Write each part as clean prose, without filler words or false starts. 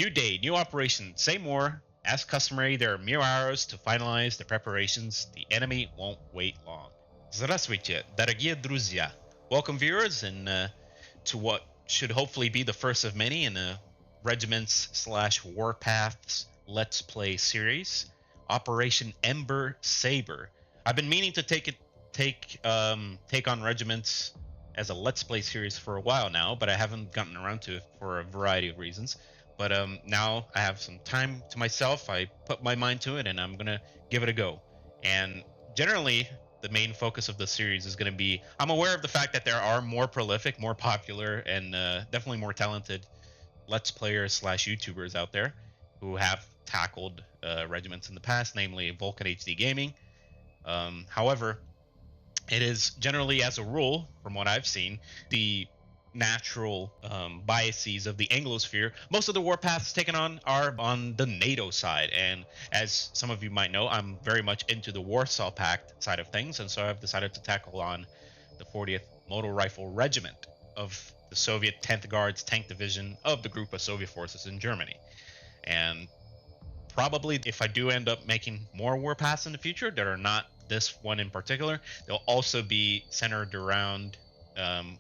New day, new operation. Say more. As customary, there are mere hours to finalize the preparations. The enemy won't wait long. Здравствуйте, дорогие друзья. Welcome, viewers, and to what should hopefully be the first of many in a Regiments/Warpaths Let's Play series, Operation Ember Saber. I've been meaning to take on Regiments as a Let's Play series for a while now, but I haven't gotten around to it for a variety of reasons. But now I have some time to myself. I put my mind to it, and I'm gonna give it a go. And generally, the main focus of the series is going to be, I'm aware of the fact that there are more prolific, more popular, and definitely more talented Let's Players / YouTubers out there who have tackled regiments in the past, namely Vulcan HD Gaming. However, it is generally, as a rule, from what I've seen, the natural biases of the Anglosphere. Most of the warpaths taken on are on the NATO side, and as some of you might know, I'm very much into the Warsaw Pact side of things, and so I've decided to tackle on the 40th Motor Rifle Regiment of the Soviet 10th Guards Tank Division of the group of Soviet forces in Germany. And probably, if I do end up making more warpaths in the future that are not this one in particular, they'll also be centered around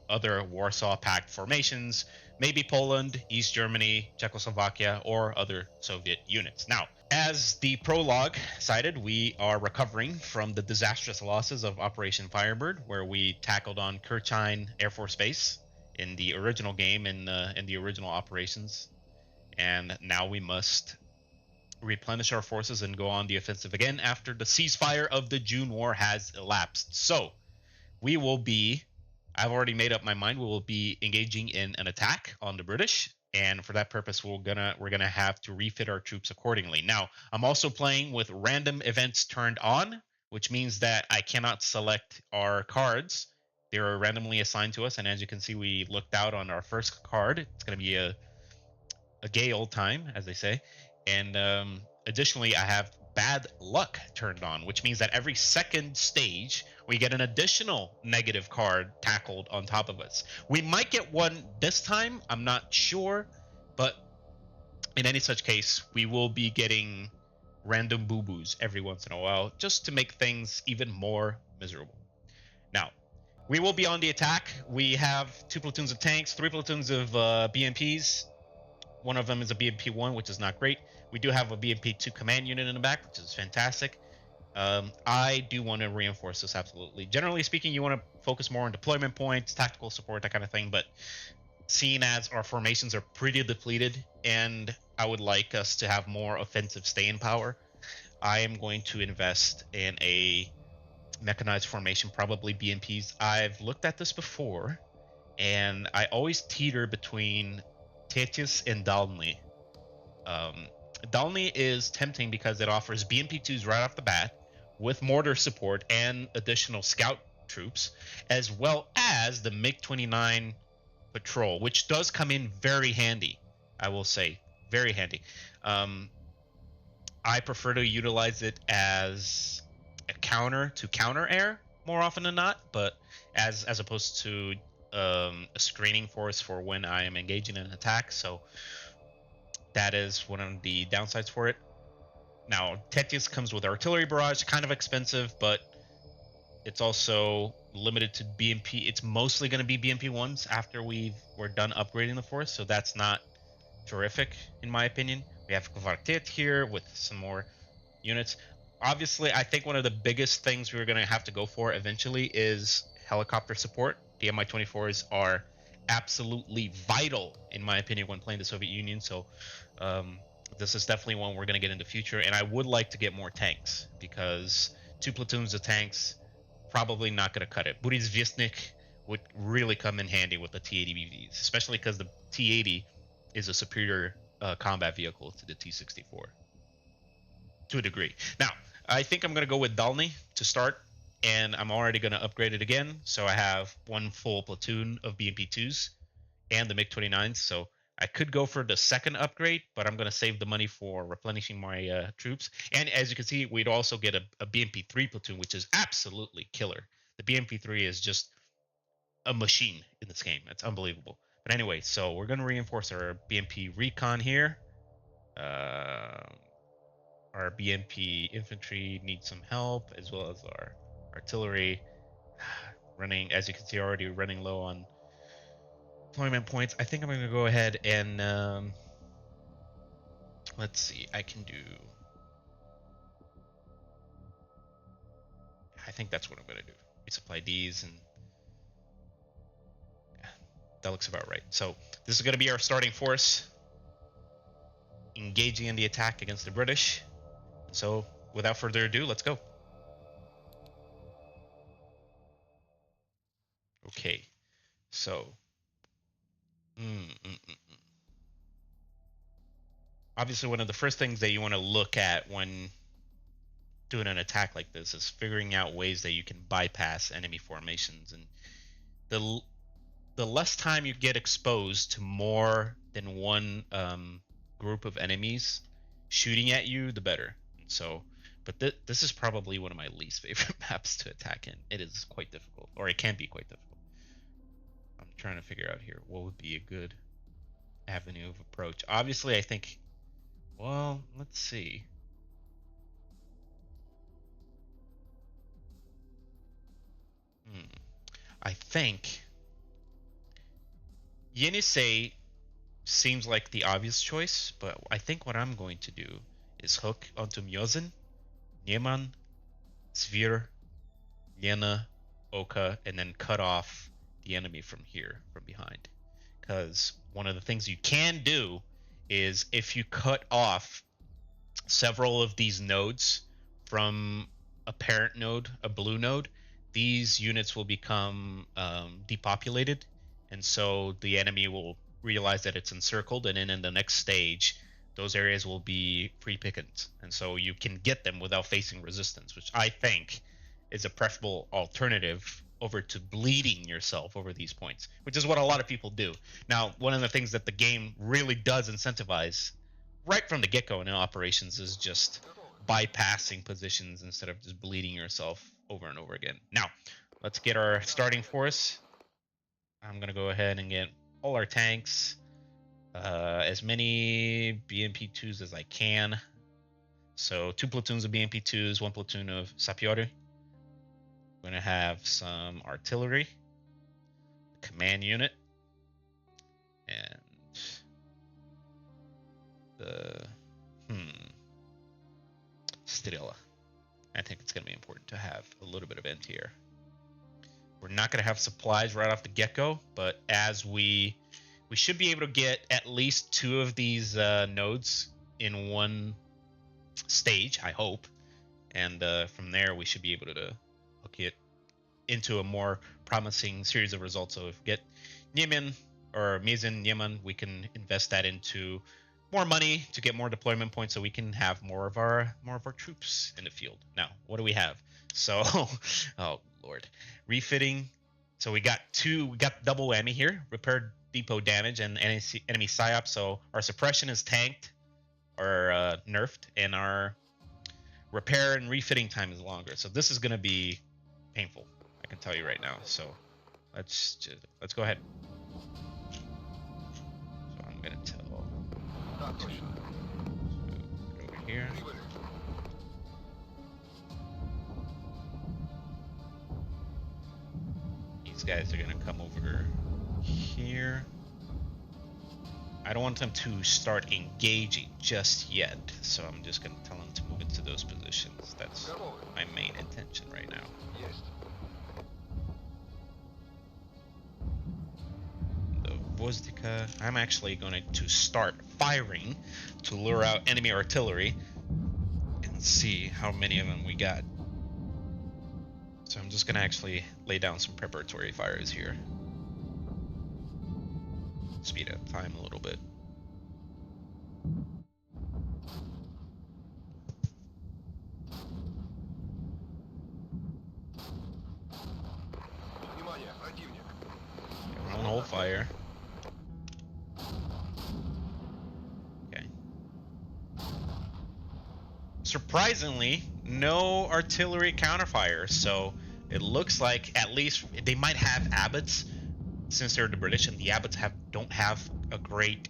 other Warsaw Pact formations, maybe Poland, East Germany, Czechoslovakia, or other Soviet units. Now, as the prologue cited, we are recovering from the disastrous losses of Operation Firebird, where we tackled on Kirchhain Air Force Base in the original game, in the original operations. And now we must replenish our forces and go on the offensive again after the ceasefire of the June War has elapsed. So we will be, I've already made up my mind, we will be engaging in an attack on the British, and for that purpose we're gonna have to refit our troops accordingly. Now, I'm also playing with random events turned on, which means that I cannot select our cards. They are randomly assigned to us, and as you can see, we looked out on our first card. It's gonna be a gay old time, as they say. And additionally, I have bad luck turned on, which means that every second stage we get an additional negative card tackled on top of us. We might get one this time, I'm not sure, but in any such case, we will be getting random boo-boos every once in a while, just to make things even more miserable. Now, we will be on the attack. We have 2 platoons of tanks, 3 platoons of BMPs. One of them is a BMP-1, which is not great. We do have a BMP-2 command unit in the back, which is fantastic. I do want to reinforce this, absolutely. Generally speaking, you want to focus more on deployment points, tactical support, that kind of thing, but seeing as our formations are pretty depleted, and I would like us to have more offensive staying power, I am going to invest in a mechanized formation, probably BMPs. I've looked at this before, and I always teeter between Tetius and Dalny. Dalny is tempting because it offers BMP-2s right off the bat with mortar support and additional scout troops, as well as the MiG-29 patrol, which does come in very handy, I will say. Very handy. I prefer to utilize it as a counter to counter air more often than not, but as opposed to a screening force for when I am engaging in an attack. So that is one of the downsides for it. Now, Tetius comes with artillery barrage, kind of expensive, but it's also limited to BMP. It's mostly going to be BMP-1s after we're done upgrading the force, so that's not terrific in my opinion. We have Kvartet here with some more units. Obviously, I think one of the biggest things we're going to have to go for eventually is helicopter support. The Mi-24s are absolutely vital, in my opinion, when playing the Soviet Union. So this is definitely one we're going to get in the future. And I would like to get more tanks, because 2 platoons of tanks probably not going to cut it. Burizvestnik would really come in handy with the T-80 BVs, especially because the T-80 is a superior combat vehicle to the T-64 to a degree. Now, I think I'm going to go with Dalny to start, and I'm already going to upgrade it again. So I have 1 full platoon of BMP-2s and the MiG-29s. So I could go for the second upgrade, but I'm going to save the money for replenishing my troops. And as you can see, we'd also get a BMP-3 platoon, which is absolutely killer. The BMP-3 is just a machine in this game. It's unbelievable. But anyway, so we're going to reinforce our BMP recon here. Our BMP infantry needs some help, as well as our artillery. Running, as you can see, already running low on deployment points. I think I'm going to go ahead and let's see. I can do. I think that's what I'm going to do. Resupply these, and yeah, that looks about right. So this is going to be our starting force, engaging in the attack against the British. So without further ado, let's go. Okay, so obviously one of the first things that you want to look at when doing an attack like this is figuring out ways that you can bypass enemy formations. And the less time you get exposed to more than one group of enemies shooting at you, the better. So, but this is probably one of my least favorite maps to attack in. It is quite difficult, or it can be quite difficult. I'm trying to figure out here what would be a good avenue of approach. Obviously, I think, well, let's see. I think Yenisei seems like the obvious choice, but I think what I'm going to do is hook onto Myozen, Nieman, Svir, Lena, Oka, and then cut off the enemy from here, from behind. Because one of the things you can do is if you cut off several of these nodes from a parent node, a blue node, these units will become depopulated, and so the enemy will realize that it's encircled, and then in the next stage, those areas will be free pickings, and so you can get them without facing resistance, which I think is a preferable alternative over to bleeding yourself over these points, which is what a lot of people do. Now, one of the things that the game really does incentivize right from the get-go in operations is just bypassing positions instead of just bleeding yourself over and over again. Now, let's get our starting force. I'm going to go ahead and get all our tanks, as many BMP-2s as I can. So 2 platoons of BMP-2s, 1 platoon of Sapori. We're going to have some artillery, command unit, and the Strela. I think it's going to be important to have a little bit of anti-air. We're not going to have supplies right off the get-go, but as we should be able to get at least 2 of these nodes in one stage, I hope. And from there, we should be able to hook it into a more promising series of results. So if we get Yemen or Mizan Yemen, we can invest that into more money to get more deployment points, so we can have more of our troops in the field. Now, what do we have? So, oh Lord, refitting. So we got double whammy here: repair depot damage and enemy psyop. So our suppression is tanked or nerfed, and our repair and refitting time is longer. So this is going to be painful, I can tell you right now. So let's go ahead. So I'm going to tell over here. These guys are going to come over here. I don't want them to start engaging just yet, so I'm just going to tell them to move into those positions. That's my main intention right now. The Vozdika, I'm actually going to start firing to lure out enemy artillery and see how many of them we got. So I'm just going to actually lay down some preparatory fires here. Speed up time a little bit. We're on hold fire. Okay. Surprisingly, no artillery counterfire, so it looks like at least they might have abbots, since they're the British, and the abbots don't have a great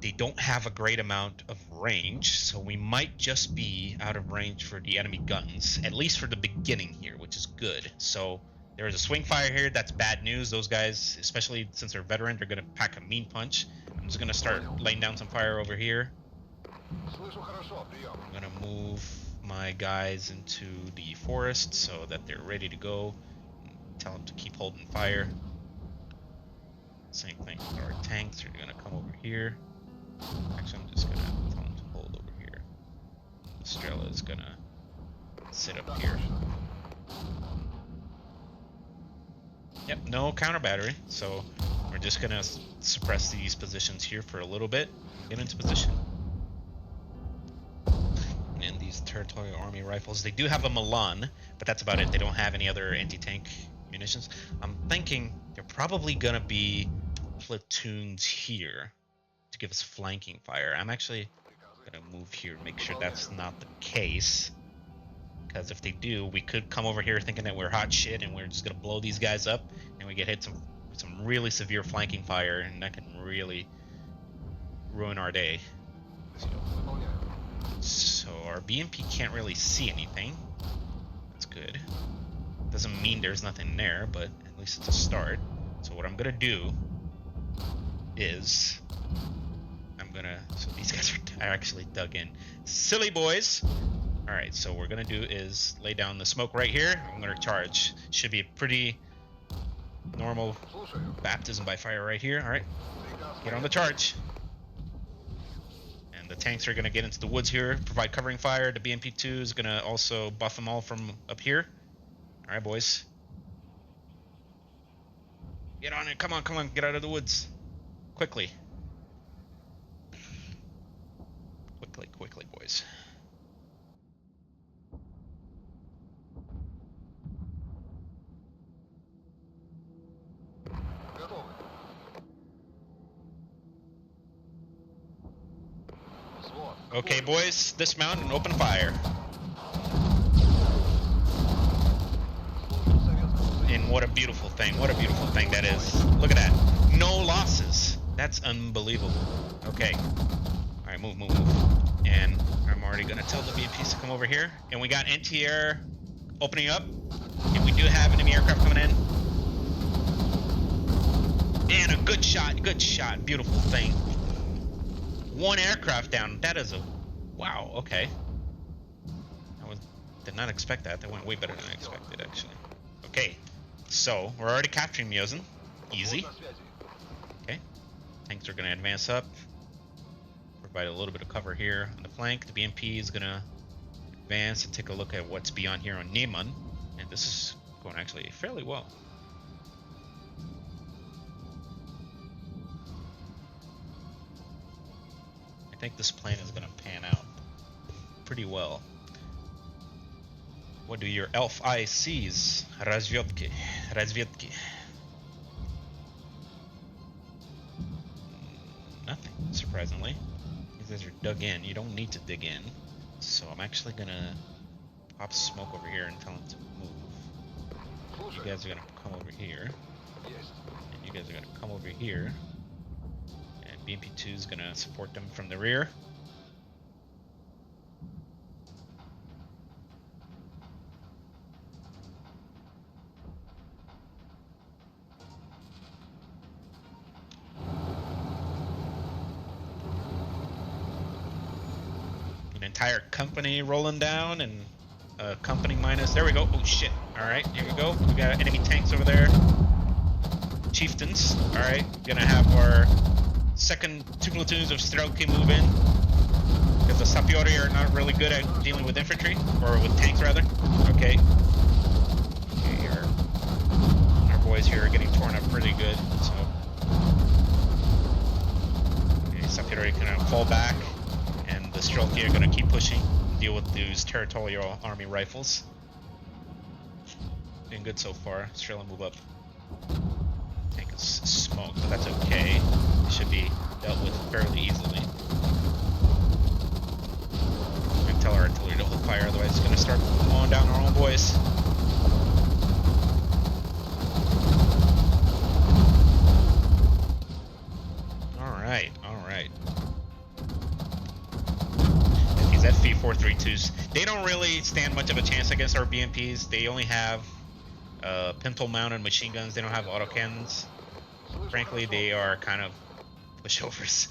They don't have a great amount of range, so we might just be out of range for the enemy guns, at least for the beginning here, which is good. So there is a swing fire here. That's bad news. Those guys, especially since they're veteran, they're going to pack a mean punch. I'm just going to start laying down some fire over here. I'm going to move my guys into the forest so that they're ready to go. Tell them to keep holding fire. Same thing with our tanks. They're going to come over here. Actually, I'm just going to tell them to hold over here. Estrella is going to sit up here. Yep, no counter battery, so we're just going to suppress these positions here for a little bit. Get into position. And these Territorial Army rifles, they do have a Milan, but that's about it. They don't have any other anti-tank munitions. I'm thinking they're probably going to be platoons here to give us flanking fire. I'm actually going to move here and make sure that's not the case. Because if they do, we could come over here thinking that we're hot shit and we're just going to blow these guys up. And we get hit with some really severe flanking fire. And that can really ruin our day. So our BMP can't really see anything. That's good. Doesn't mean there's nothing there, but at least it's a start. So what I'm going to do is... So these guys are actually dug in. Silly boys! Alright, so what we're going to do is lay down the smoke right here. I'm going to charge. Should be a pretty normal baptism by fire right here. Alright, get on the charge. And the tanks are going to get into the woods here, provide covering fire. The BMP-2 is going to also buff them all from up here. Alright, boys. Get on it. Come on, get out of the woods. Quickly. Quickly, boys. Okay, boys, dismount and open fire. And what a beautiful thing that is. Look at that. No losses. That's unbelievable. Okay. Alright, move. And I'm already going to tell the BMPs to come over here. And we got anti-air opening up. And we do have enemy aircraft coming in. And a good shot. Beautiful thing. One aircraft down. That is a... Wow, okay. Did not expect that. That went way better than I expected, actually. Okay, so we're already capturing Miozen. Easy. Okay. Tanks are going to advance up. Provide a little bit of cover here on the flank. The BMP is going to advance and take a look at what's beyond here on Niemann. And this is going actually fairly well. I think this plan is going to pan out pretty well. What do your elf eye sees? Razvedki. Nothing, surprisingly. These guys are dug in. You don't need to dig in. So I'm actually going to pop smoke over here and tell them to move. You guys are going to come over here. And you guys are going to come over here. And BMP-2 is going to support them from the rear. An entire company rolling down and company minus. There we go. Oh shit. Alright, here we go. We got enemy tanks over there. Chieftains. Alright, gonna have our second 2 platoons of Strelki move in. Because the Sapiori are not really good at dealing with infantry. Or with tanks, rather. Okay. Okay, our boys here are getting torn up pretty good. So. Okay, Sapiori can fall back. And the Strelki are going to keep pushing, deal with these Territorial Army rifles. Doing good so far. Strela move up. Tank is smoked, but that's okay. It should be dealt with fairly easily. We're going to tell our artillery to hold fire, otherwise it's going to start mowing down our own boys. Alright. be 432s. They don't really stand much of a chance against our BMPs. They only have pintle-mounted machine guns. They don't have autocannons. Frankly, they are kind of pushovers.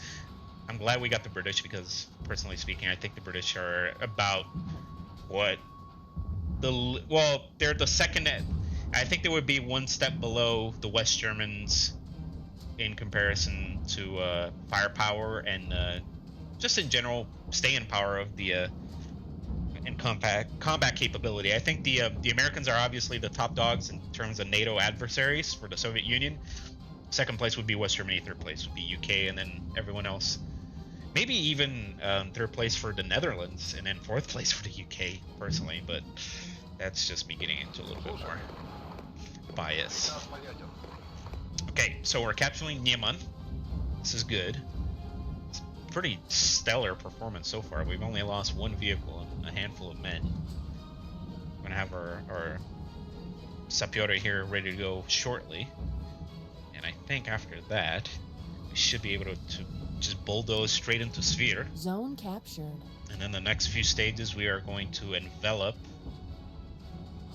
I'm glad we got the British because, personally speaking, I think the British are about what they're the second. I think they would be one step below the West Germans in comparison to firepower and just in general staying power of the and combat capability. I think the Americans are obviously the top dogs in terms of NATO adversaries for the Soviet Union. Second place would be West Germany. Third place would be UK, and then everyone else. Maybe even third place for the Netherlands, and then fourth place for the UK, personally. But that's just me getting into a little bit more bias. Okay, so we're capturing Nieman. This is good. It's pretty stellar performance so far. We've only lost one vehicle and a handful of men. We're gonna have our Sapore here ready to go shortly. And I think after that, we should be able to just bulldoze straight into Sphere. Zone captured. And then the next few stages, we are going to envelop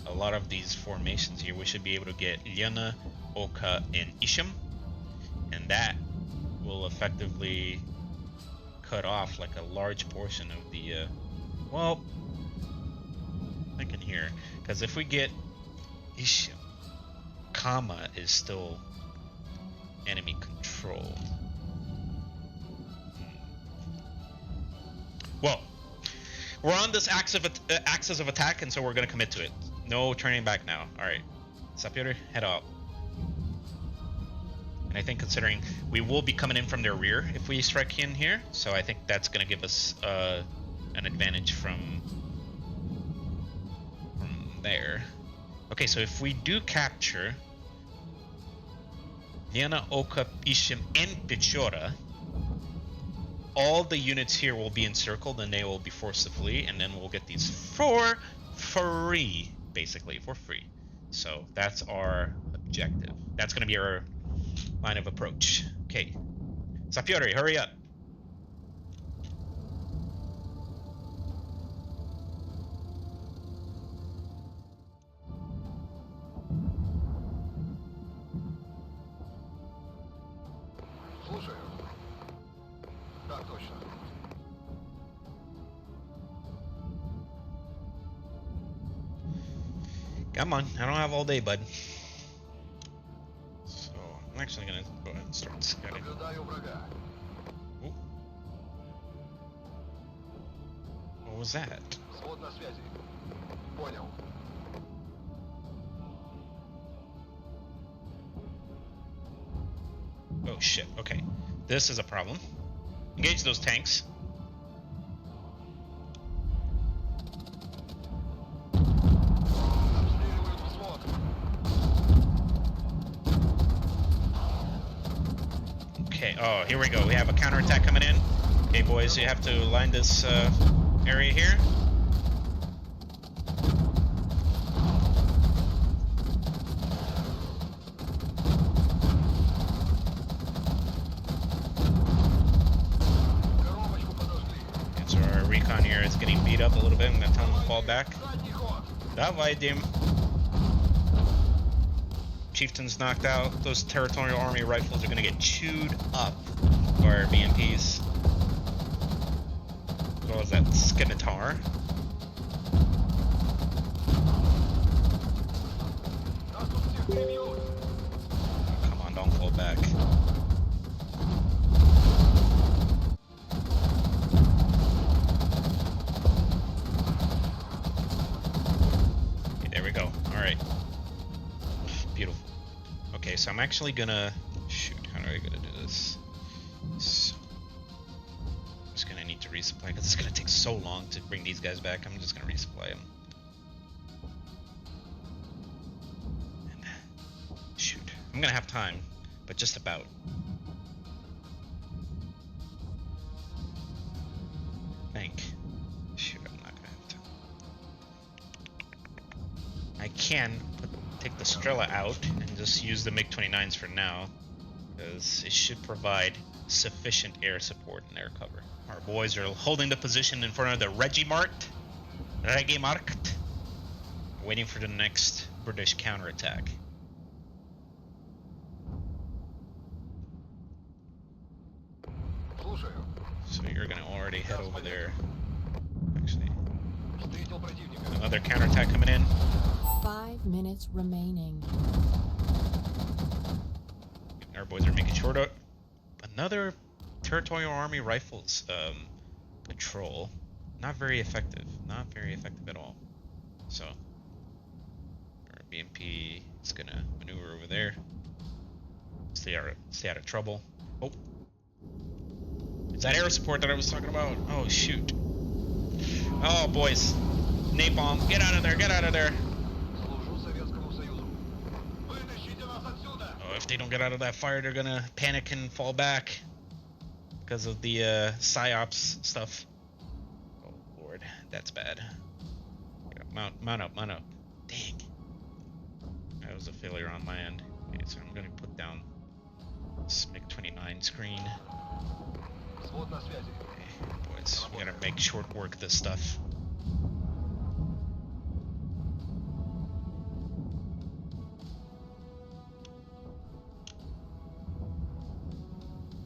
a lot of these formations here. We should be able to get Liana, Oka, and Isham. And that will effectively cut off like a large portion of the, well, thinking here. Because if we get Isham, Kama is still enemy controlled. Well, we're on this axis of attack, and so we're going to commit to it. No turning back now. All right, Sapure, head out. And I think considering we will be coming in from their rear if we strike in here, so I think that's going to give us an advantage from there. Okay, so if we do capture Liana, Oka, Isham, and Pichora, all the units here will be encircled and they will be forced to flee, and then we'll get these for free, basically, for free. So that's our objective. That's going to be our line of approach. Okay. Sapore, hurry up. Come on, I don't have all day, bud. So I'm actually gonna go ahead and start scouting. Ooh. What was that? Oh shit, okay. This is a problem. Engage those tanks. Okay, oh, here we go. We have a counterattack coming in. Okay, boys, you have to line this area here. Okay, so our recon here is getting beat up a little bit. I'm gonna tell him to fall back. Давай, Dim. Chieftain's knocked out. Those Territorial Army rifles are going to get chewed up by our BMPs. As well as that Scimitar. Come on, don't fall back. Okay, there we go. Alright. Beautiful. Okay, so I'm actually gonna shoot. How do I gonna do this? So, I'm just gonna need to resupply because it's gonna take so long to bring these guys back. I'm just gonna resupply them. And shoot, I'm gonna have time, but just about. Shoot, I'm not gonna have time. I can take the Strela out and just use the MiG-29s for now, because it should provide sufficient air support and air cover. Our Boys are holding the position in front of the Regiment, waiting for the next British counterattack. So you're gonna already head over there. Actually, another counterattack coming in. 5 minutes remaining. Our boys are making short. Another Territorial Army Rifles patrol. Not very effective. Not very effective at all. So our BMP is gonna maneuver over there. Stay out of trouble. Oh, is that air support that I was talking about? Oh shoot! Oh boys, napalm! Get out of there! Get out of there! Oh, if they don't get out of that fire, they're gonna panic and fall back because of the psyops stuff. Oh lord, that's bad. Mount up. Dang, that was a failure on my end. Okay, so I'm gonna put down this MiG-29 screen. Okay, boys, we gotta make short work of this stuff.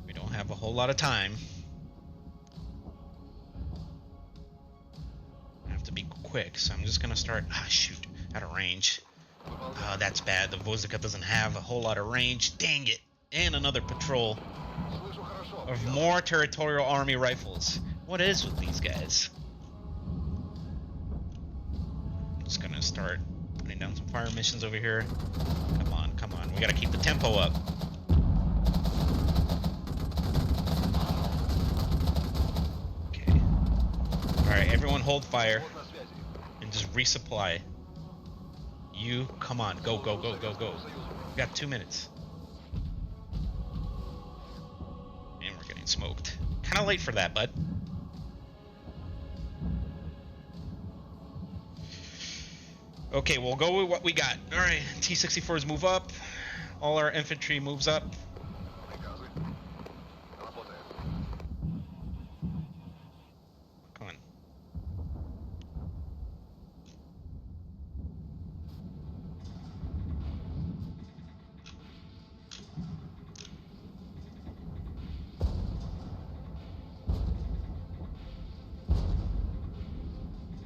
We don't have a whole lot of time. I have to be quick, so I'm just gonna start. Ah, shoot, out of range. Oh, that's bad. The Vozika doesn't have a whole lot of range. Dang it! And another patrol of more Territorial Army Rifles. What is with these guys? I'm just gonna start putting down some fire missions over here. Come on. We gotta keep the tempo up. Okay. Alright, everyone hold fire. And just resupply. You, come on. Go. We got 2 minutes. And we're getting smoked. Kind of late for that, bud. Okay, we'll go with what we got. Alright, T-64s move up. All our infantry moves up. Come on.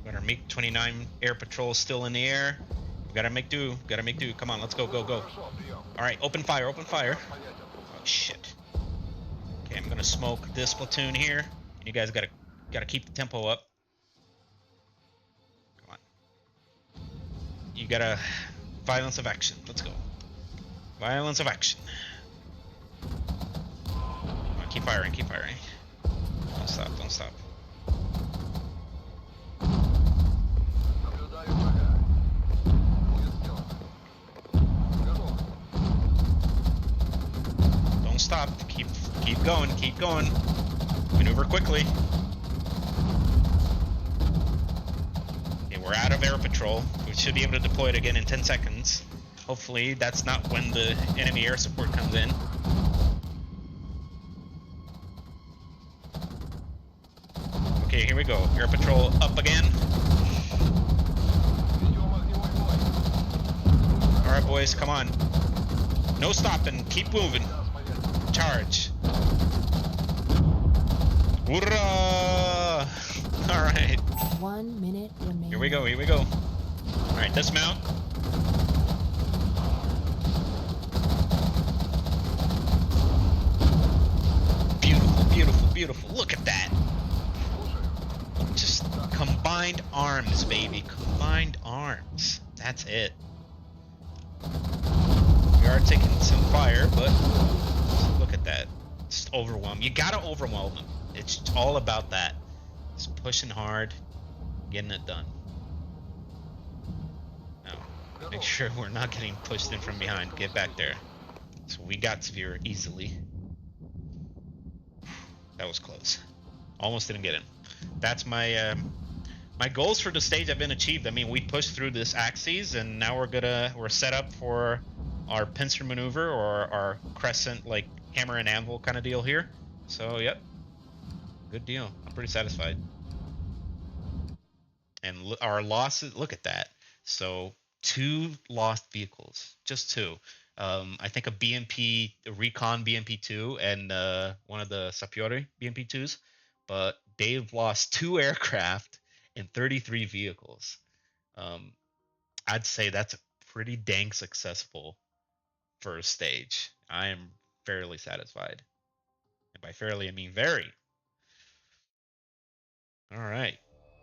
Got our MiG-29 air patrol still in the air. We gotta make do. Come on, let's go. Alright, open fire. Oh shit. Okay, I'm gonna smoke this platoon here. You guys gotta keep the tempo up. Come on. You gotta violence of action. Let's go. Violence of action. Come on, keep firing. Don't stop. Don't stop. Keep going. Maneuver quickly. Okay, we're out of air patrol. We should be able to deploy it again in 10 seconds. Hopefully that's not when the enemy air support comes in. Okay, here we go. Air patrol up again. Alright boys, come on. No stopping, keep moving. Charge. Hoorah! Alright. 1 minute remaining. Here we go. Alright, dismount. Beautiful. Look at that. Just combined arms, baby. Combined arms. That's it. We are taking some fire, but look at that. Just overwhelm. You gotta overwhelm them. It's all about that. Just pushing hard, getting it done. Now, make sure we're not getting pushed in from behind. Get back there. So we got Severe easily. That was close. Almost didn't get in. That's my my goals for the stage have been achieved. I mean, we pushed through this axis, and now we're set up for our pincer maneuver or our crescent, like hammer and anvil kind of deal here. So, yep. Good deal. I'm pretty satisfied. And our losses, look at that. So 2 lost vehicles, just 2. I think a BMP, a Recon BMP2, and one of the Sapori BMP2s. But they've lost 2 aircraft and 33 vehicles. Um, I'd say that's a pretty dang successful first stage. I am fairly satisfied. And by fairly, I mean very. All right.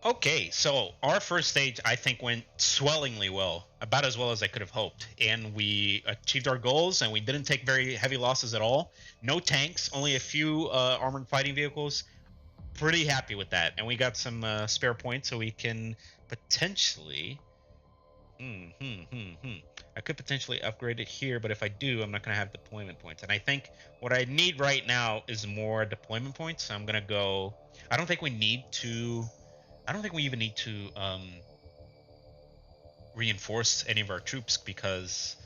Okay, so our first stage, I think, went swellingly well, about as well as I could have hoped. And we achieved our goals, and we didn't take very heavy losses at all. No tanks, only a few armored fighting vehicles. Pretty happy with that. And we got some spare points, so we can potentially... I could potentially upgrade it here, but if I do, I'm not going to have deployment points. And I think what I need right now is more deployment points. So I'm going to go... I don't think we need to... I don't think we even need to reinforce any of our troops because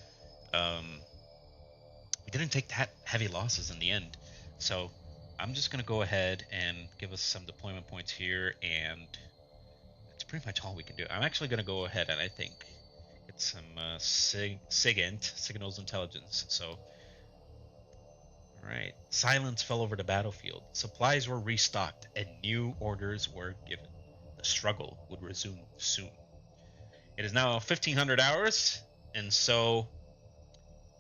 we didn't take that heavy losses in the end. So I'm just going to go ahead and give us some deployment points here, and that's pretty much all we can do. I'm actually going to go ahead and I think get some SIGINT, Signals Intelligence. So, alright. Silence fell over the battlefield. Supplies were restocked, and new orders were given. The struggle would resume soon. It is now 1500 hours, and so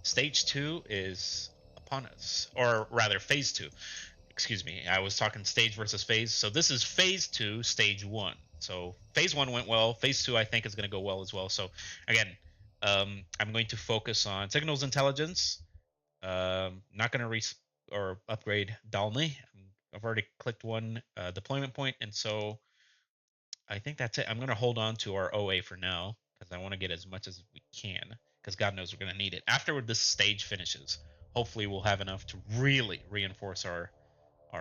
stage 2 is upon us. Or rather, phase 2. Excuse me, I was talking stage versus phase. So this is phase 2, stage 1. So phase 1 went well. Phase 2, I think, is going to go well as well. So again, I'm going to focus on signals intelligence. Not going to upgrade Dalny. I've already clicked one deployment point, and so I think that's it. I'm going to hold on to our OA for now because I want to get as much as we can because God knows we're going to need it. After this stage finishes, hopefully we'll have enough to really reinforce our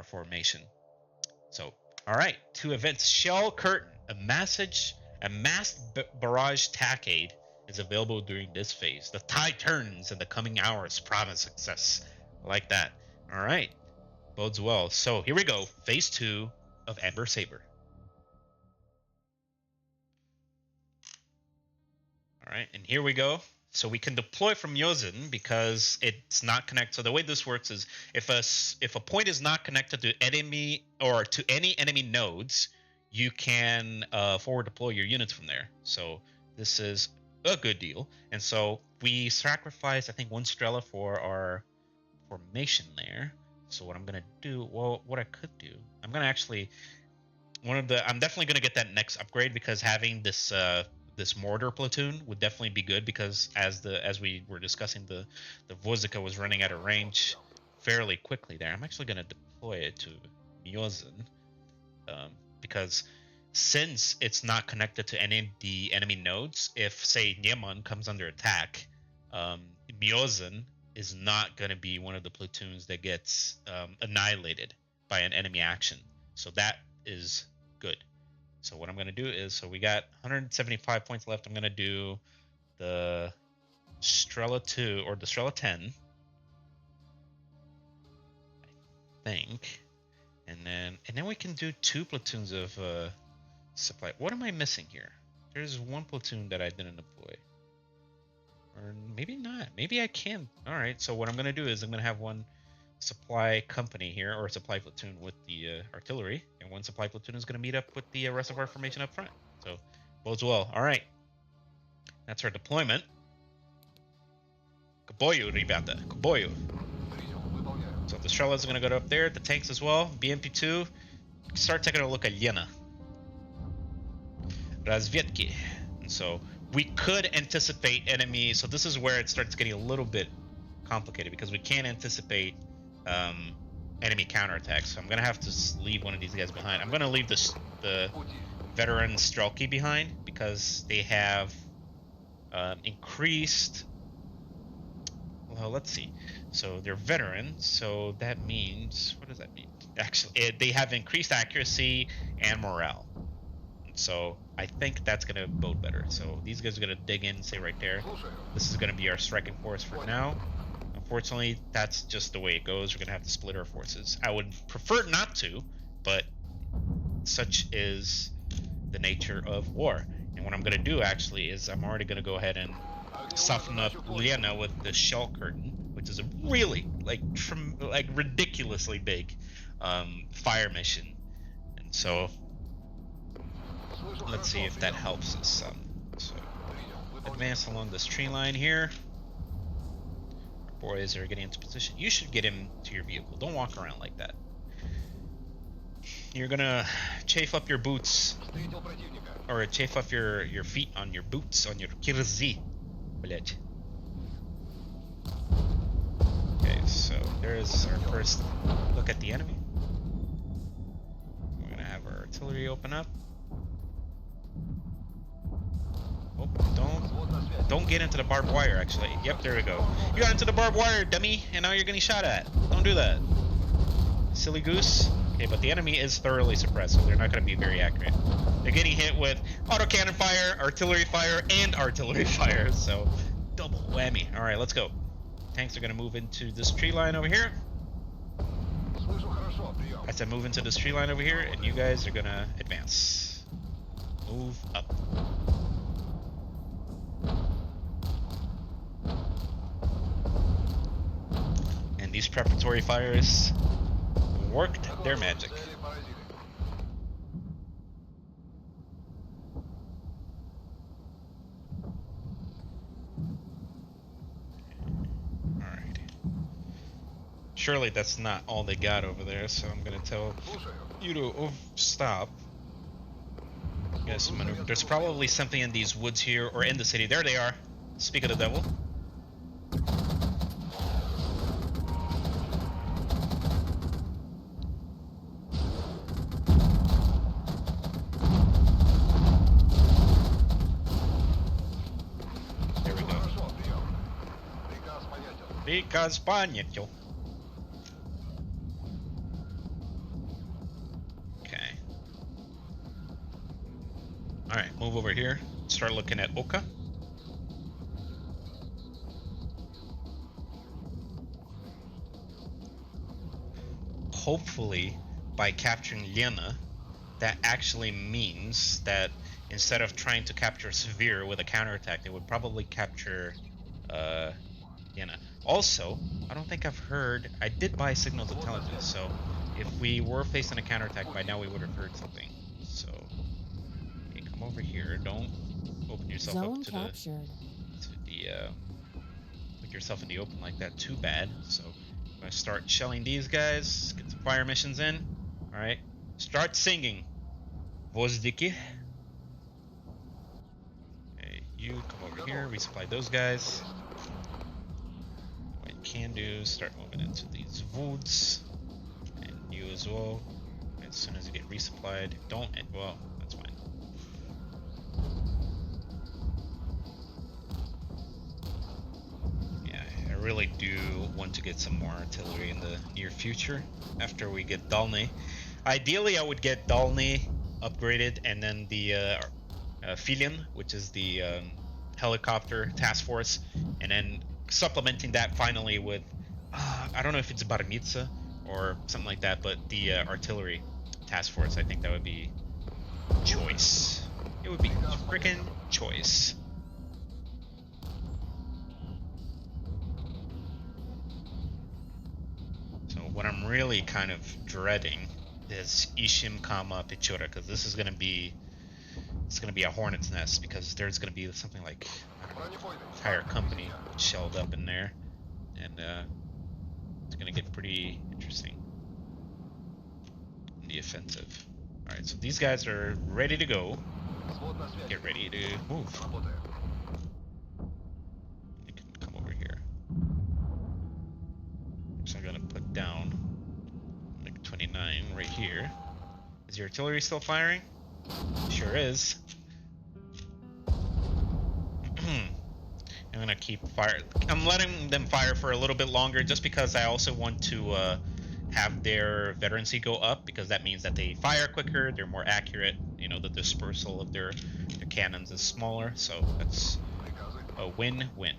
formation. So, all right, 2 events. Shell Curtain, a massed barrage tackade is available during this phase. The tide turns and the coming hours promise success. I like that. All right, bodes well. So here we go, phase 2 of Ember Saber. All right, and here we go. So we can deploy from Yozen because it's not connected. So the way this works is if a point is not connected to enemy or to any enemy nodes, you can forward deploy your units from there. So this is a good deal. And so we sacrifice, I think, 1 Strela for our formation there. So what I'm gonna do, well, what I could do, I'm gonna actually I'm definitely gonna get that next upgrade because having this mortar platoon would definitely be good because as we were discussing, the Vozika was running out of range fairly quickly there. I'm actually going to deploy it to Myozen because since it's not connected to any of the enemy nodes, if say Nieman comes under attack, Myozen is not going to be one of the platoons that gets annihilated by an enemy action. So that is good. So what I'm going to do is, so we got 175 points left. I'm going to do the Strela 2 or the Strela 10, I think. And then we can do 2 platoons of supply. What am I missing here? There's 1 platoon that I didn't deploy. Or maybe not. Maybe I can. All right. So what I'm going to do is I'm going to have 1 supply company here, or supply platoon with the artillery, and 1 supply platoon is going to meet up with the rest of our formation up front. So bodes well. All right, that's our deployment. Kaboyu, ribята, kaboyu. So the Strela is going to go up there, the tanks as well. BMP2, start taking a look at Yena. Razvietki. And so we could anticipate enemy. So this is where it starts getting a little bit complicated because we can't anticipate enemy counterattacks. So I'm gonna have to leave one of these guys behind. I'm gonna leave the veteran Strelki behind because they have increased. Well, let's see. So they're veterans. So that means, what does that mean? Actually, they have increased accuracy and morale. So I think that's gonna bode better. So these guys are gonna dig in, say right there. This is gonna be our striking force for now. Unfortunately, that's just the way it goes. We're going to have to split our forces. I would prefer not to, but such is the nature of war. And what I'm gonna do actually is I'm already gonna go ahead and soften up Liana with the shell curtain, which is a really like ridiculously big fire mission. And so let's see if that helps us some. So advance along this tree line here. Our boys are getting into position. You should get him to your vehicle. Don't walk around like that. You're gonna chafe up your boots, or chafe up your feet on your boots, on your kirzi. Okay, so there's our first look at the enemy. We're gonna have our artillery open up. Oh, don't get into the barbed wire, actually. Yep, there we go. You got into the barbed wire, dummy, and now you're getting shot at. Don't do that. Silly goose. Okay, but the enemy is thoroughly suppressed, so they're not going to be very accurate. They're getting hit with autocannon fire, and artillery fire, so double whammy. Alright, let's go. Tanks are going to move into this tree line over here. I said move into this tree line over here, and you guys are going to advance. Move up. And these preparatory fires worked their magic. Alright. Surely that's not all they got over there, so I'm gonna tell you to stop. Yes, maneuver. There's probably something in these woods here, or in the city. There they are. Speak of the devil. Because понятно. Okay. Alright, move over here. Start looking at Oka. Hopefully, by capturing Lena, that actually means that instead of trying to capture Severe with a counterattack, they would probably capture Lena. Also, I don't think I've heard. I did buy signals intelligence, so if we were facing a counterattack by now, we would have heard something. So, okay, come over here. Don't open yourself Zone up to captured. put yourself in the open like that. Too bad. So, I'm gonna start shelling these guys. Get some fire missions in. All right. Start singing. Vozdiki. Okay, you come over here. Resupply those guys. Can do, start moving into these woods, and you as well. As soon as you get resupplied, don't. Well, that's fine. Yeah, I really do want to get some more artillery in the near future after we get Dalny. Ideally, I would get Dalny upgraded, and then the Filion, which is the helicopter task force, and then supplementing that finally with I don't know if it's Barmitsa or something like that, but the artillery task force. I think that would be choice. It would be freaking choice. So what I'm really kind of dreading is Ishim, Pichura, because this is gonna be a hornet's nest, because there's gonna be something like, I don't know, entire company shelled up in there, and it's gonna get pretty interesting in the offensive. All right, so these guys are ready to go. Get ready to move. You can come over here. So I'm gonna put down like 29 right here. Is your artillery still firing? Sure is. I'm gonna keep fire. I'm letting them fire for a little bit longer, just because I also want to have their veterancy go up, because that means that they fire quicker, they're more accurate. You know, the dispersal of their cannons is smaller, so that's a win-win.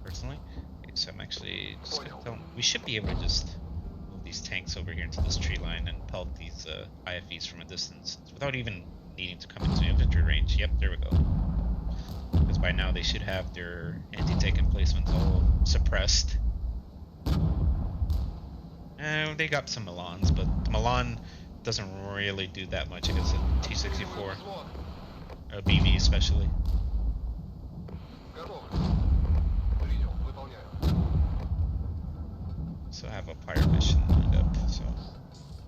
Personally, okay, so I'm actually just gonna tell them we should be able to just move these tanks over here into this tree line and pelt these IFVs from a distance without even needing to come into infantry range. Yep, there we go. Because by now they should have their anti-tank emplacements all suppressed. And they got some Milans, but the Milan doesn't really do that much against a T-64. A BV especially. So I have a pirate mission lined up, so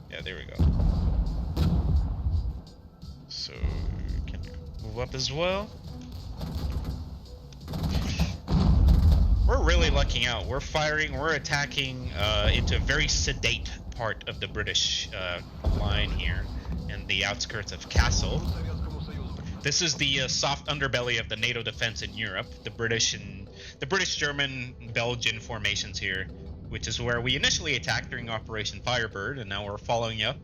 yeah, there we go. So can move up as well. We're really lucking out. We're firing, we're attacking into a very sedate part of the British line here in the outskirts of Kassel. This is the soft underbelly of the NATO defense in Europe, the British, German, Belgian formations here, which is where we initially attacked during Operation Firebird, and now we're following up.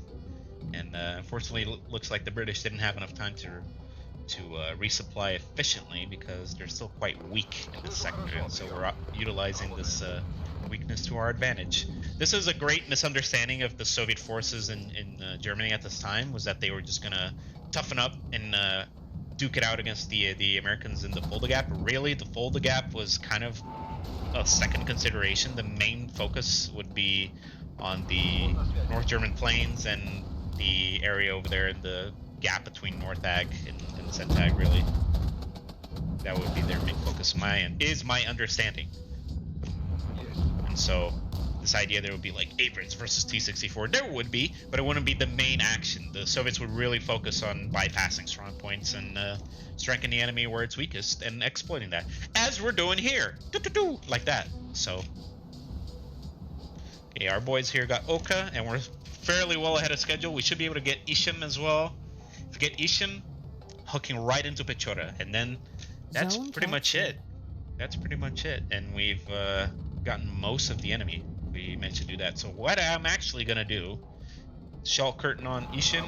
And unfortunately, looks like the British didn't have enough time to resupply efficiently because they're still quite weak in this sector, and so we're utilizing this weakness to our advantage. This is a great misunderstanding of the Soviet forces in Germany at this time, was that they were just gonna toughen up and duke it out against the Americans in the Fulda Gap. Really, the Fulda Gap was kind of a second consideration. The main focus would be on the North German plains and the area over there in the gap between North Ag and Centag, really. That would be their main focus, is my understanding. And so this idea there would be like Abrams versus T-64, there would be, but it wouldn't be the main action. The Soviets would really focus on bypassing strong points and striking the enemy where it's weakest and exploiting that, as we're doing here, like that. So okay, our boys here got Oka, and we're fairly well ahead of schedule. We should be able to get Ishim as well. If we get Ishim, hooking right into Pechora, and then that's pretty much it. That's pretty much it, and we've gotten most of the enemy. We managed to do that. So what I'm actually gonna do, shell curtain on Ishim,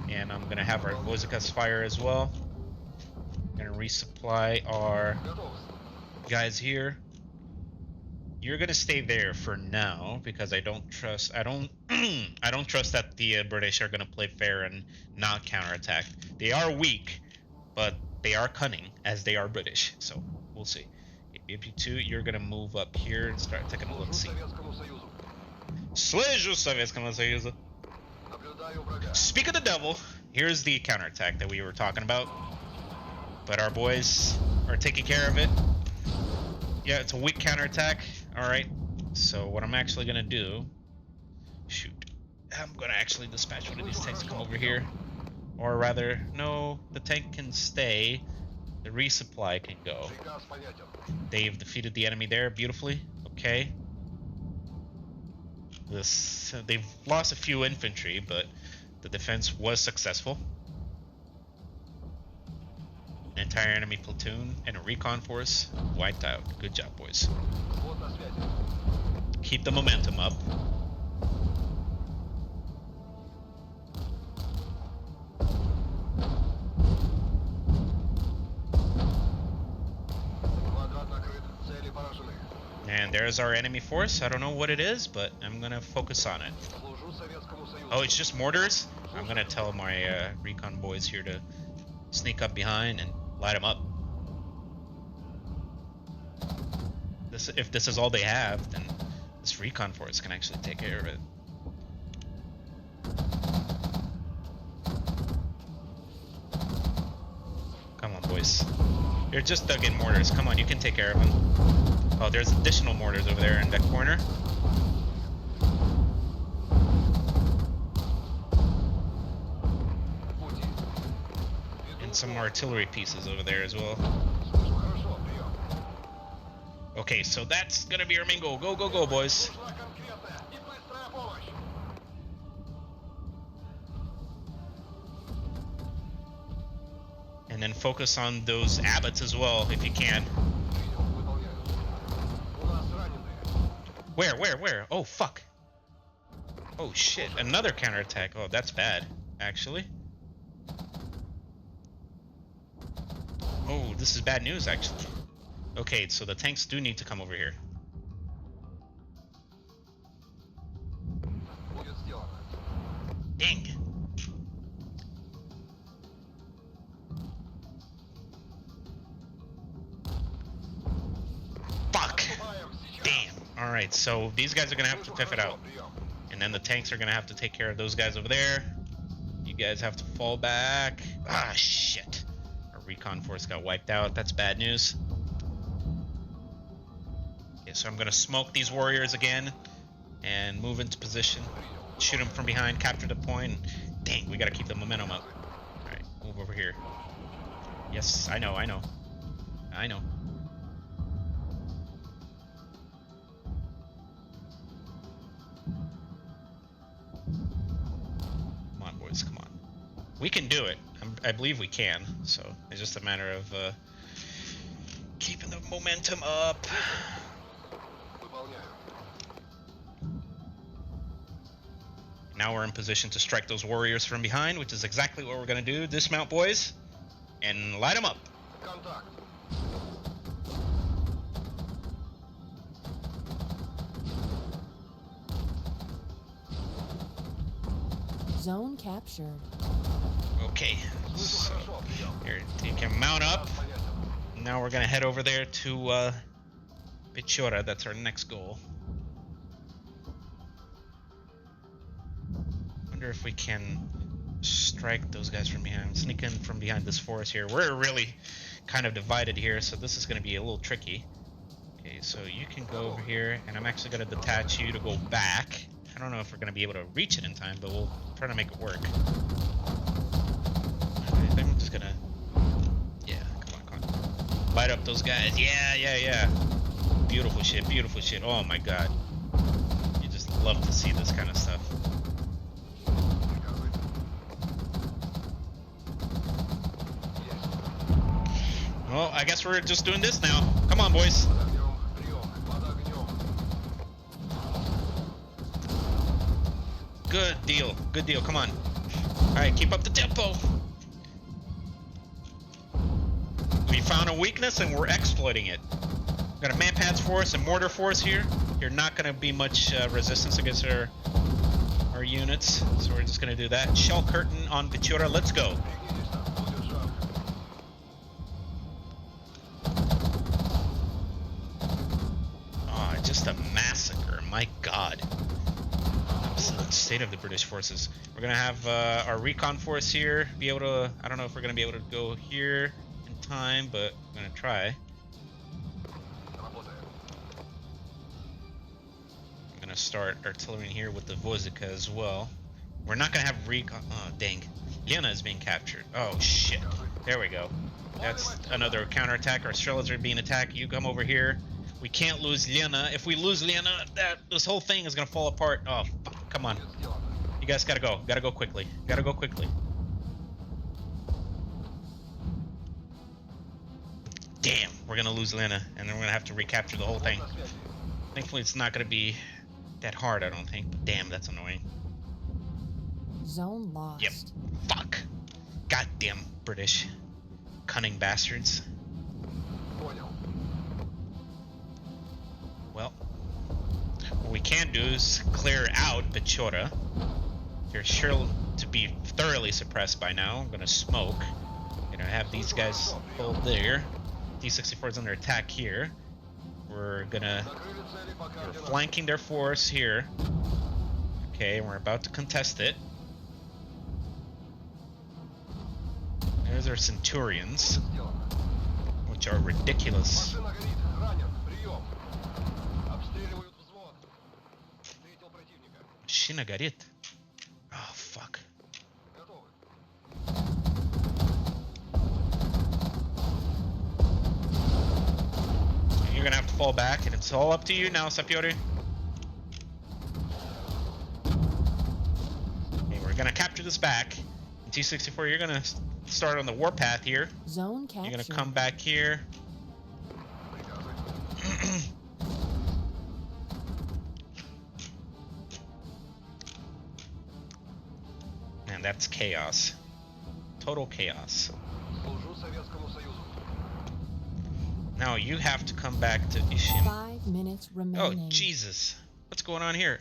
and I'm gonna have our Vozikas fire as well. Gonna resupply our guys here. You're gonna stay there for now because I don't trust I don't trust that the British are gonna play fair and not counterattack. They are weak, but they are cunning as they are British. So we'll see. BP2, you're gonna move up here and start taking a look-see. Служу Советскому Союзу. Speak of the devil, here's the counterattack that we were talking about. But our boys are taking care of it. Yeah, it's a weak counterattack. Alright, so what I'm actually gonna do... Shoot. I'm gonna actually dispatch one of these tanks to come over here. Or rather, no, the tank can stay. The resupply can go. They've defeated the enemy there beautifully. Okay. They've lost a few infantry, but the defense was successful. An entire enemy platoon and a recon force wiped out. Good job, boys. Keep the momentum up. And there's our enemy force. I don't know what it is, but I'm gonna focus on it. Oh, it's just mortars? I'm gonna tell my recon boys here to sneak up behind and light them up. If this is all they have, then this recon force can actually take care of it. Come on, boys. You're just dug in mortars. Come on, you can take care of them. Oh, there's additional mortars over there in that corner. And some artillery pieces over there as well. Okay, so that's gonna be our main goal. Go, go, go, boys. And then focus on those abbots as well, if you can. Where? Oh, fuck. Oh, shit. Another counterattack. Oh, that's bad, actually. Oh, this is bad news, actually. Okay, so the tanks do need to come over here. Alright, so these guys are gonna have to tough it out. And then the tanks are gonna have to take care of those guys over there. You guys have to fall back. Ah, shit. Our recon force got wiped out. That's bad news. Okay, so I'm gonna smoke these warriors again and move into position. Shoot them from behind, capture the point. Dang, we gotta keep the momentum up. Alright, move over here. Yes, I know. I know. Come on, boys, come on. We can do it. I believe we can. So it's just a matter of keeping the momentum up. Now we're in position to strike those warriors from behind, which is exactly what we're gonna do. Dismount, boys, and light them up. Zone captured. Okay, so here, you can mount up. Now we're gonna head over there to Pichora. That's our next goal. Wonder if we can strike those guys from behind. Sneak in from behind this forest here. We're really kind of divided here, so this is gonna be a little tricky. Okay, so you can go over here, and I'm actually gonna detach you to go back. I don't know if we're gonna be able to reach it in time, but we'll try to make it work. Alright, I'm just gonna... Yeah, come on. Light up those guys. Yeah. Beautiful shit. Oh my god. You just love to see this kind of stuff. Well, I guess we're just doing this now. Come on, boys. Good deal, come on. Alright, keep up the tempo. We found a weakness and we're exploiting it. We've got a man-pads force and mortar force here. You're not gonna be much resistance against our units, so we're just gonna do that. Shell curtain on Pichora, let's go. Oh, just a massacre, my god. Absolute state of the British forces. We're gonna have our recon force here be able to, I don't know if we're gonna be able to go here in time, but I'm gonna try. I'm gonna start artillery here with the Vozika as well. We're not gonna have recon, oh dang. Lena is being captured. Oh shit, there we go. That's another counterattack. Our Strellas are being attacked. You come over here. We can't lose Lena. If we lose Lena, this whole thing is gonna fall apart. Oh fuck. Come on. You guys gotta go. Gotta go quickly. Damn, we're gonna lose Lena, and then we're gonna have to recapture the whole thing. Thankfully, it's not gonna be that hard, I don't think. But damn, that's annoying. Zone lost. Yep. Fuck. Goddamn British. Cunning bastards. Well, what we can do is clear out Pichora. You're sure to be thoroughly suppressed by now. I'm gonna smoke. Gonna have these guys hold there. D64 is under attack here. We're flanking their force here. Okay, we're about to contest it. There's our Centurions, which are ridiculous. Машина горит. Oh, fuck. You're gonna have to fall back, and it's all up to you now, Sapiori. Okay, we're gonna capture this back. In T64, you're gonna start on the warpath here. Zone capture. You're gonna come back here. Man, that's chaos. Total chaos. Now you have to come back to Ishim. 5 minutes remaining. Oh, Jesus. What's going on here?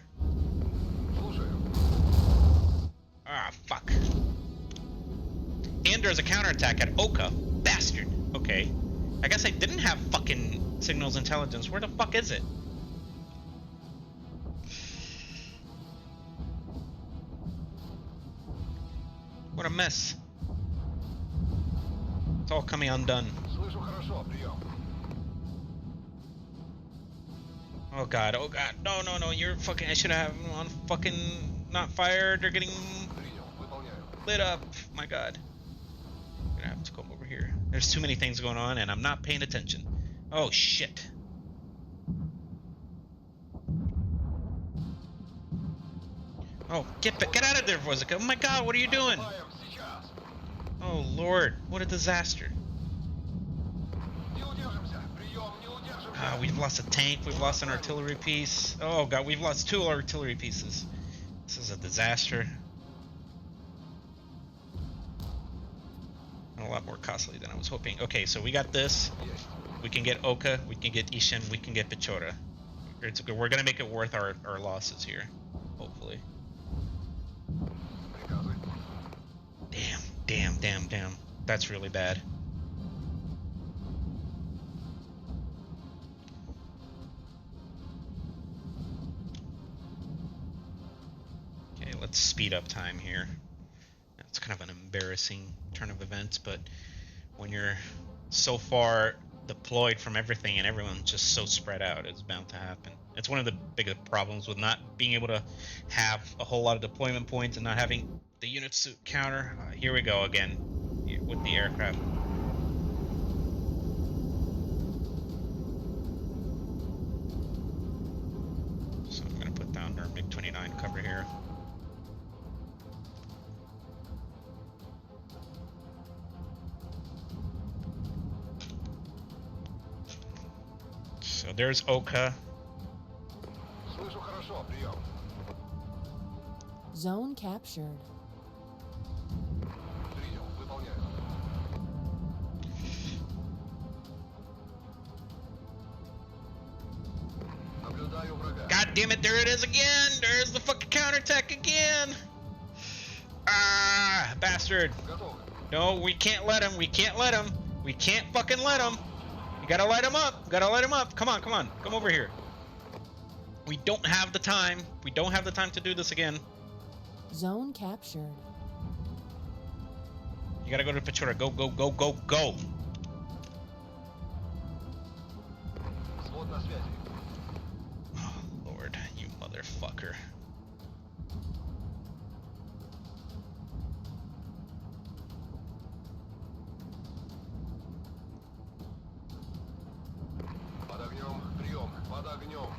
Ah, fuck. And there's a counterattack at Oka. Bastard. Okay. I guess I didn't have fucking signals intelligence. Where the fuck is it? What a mess. It's all coming undone. Слышу хорошо, прием. Oh god, oh god. No, no, no, you're fucking... I should have on fucking... not fired. They're getting Принял, выполняю. lit up. My god. I'm gonna have to come over here. There's too many things going on and I'm not paying attention. Oh shit. Oh, get out of there, Vozika. Oh my god, what are you doing? Наступаем сейчас. Oh lord, what a disaster. Не удержимся. Прием, не удержимся. We've lost a tank, we've lost an artillery piece. Oh god, we've lost 2 artillery pieces. This is a disaster. A lot more costly than I was hoping. Okay, so we got this. Есть. We can get Oka, we can get Ishin, we can get Pechora. We're gonna make it worth our losses here. Hopefully. Приказы. Damn. That's really bad. Okay, let's speed up time here. It's kind of an embarrassing turn of events, but when you're so far deployed from everything and everyone's just so spread out, it's bound to happen. It's one of the biggest problems with not being able to have a whole lot of deployment points and not having the units to counter. Here we go again with the aircraft. So I'm going to put down our MiG-29 cover here. So there's Oka. Слышу хорошо, прием. Zone captured. Принял, выполняю. Наблюдаю врага. God damn it, there it is again! There's the fucking counterattack again! Ah, bastard. Готово. No, we can't let him. We can't let him. We can't fucking let him. You gotta light him up. Gotta light him up. Come on. Come over here. We don't have the time. We don't have the time to do this again. Zone captured. You gotta go to Pechora. Go. Взвод на связи. Oh, Lord, you motherfucker. Под огнем, прием, под огнем.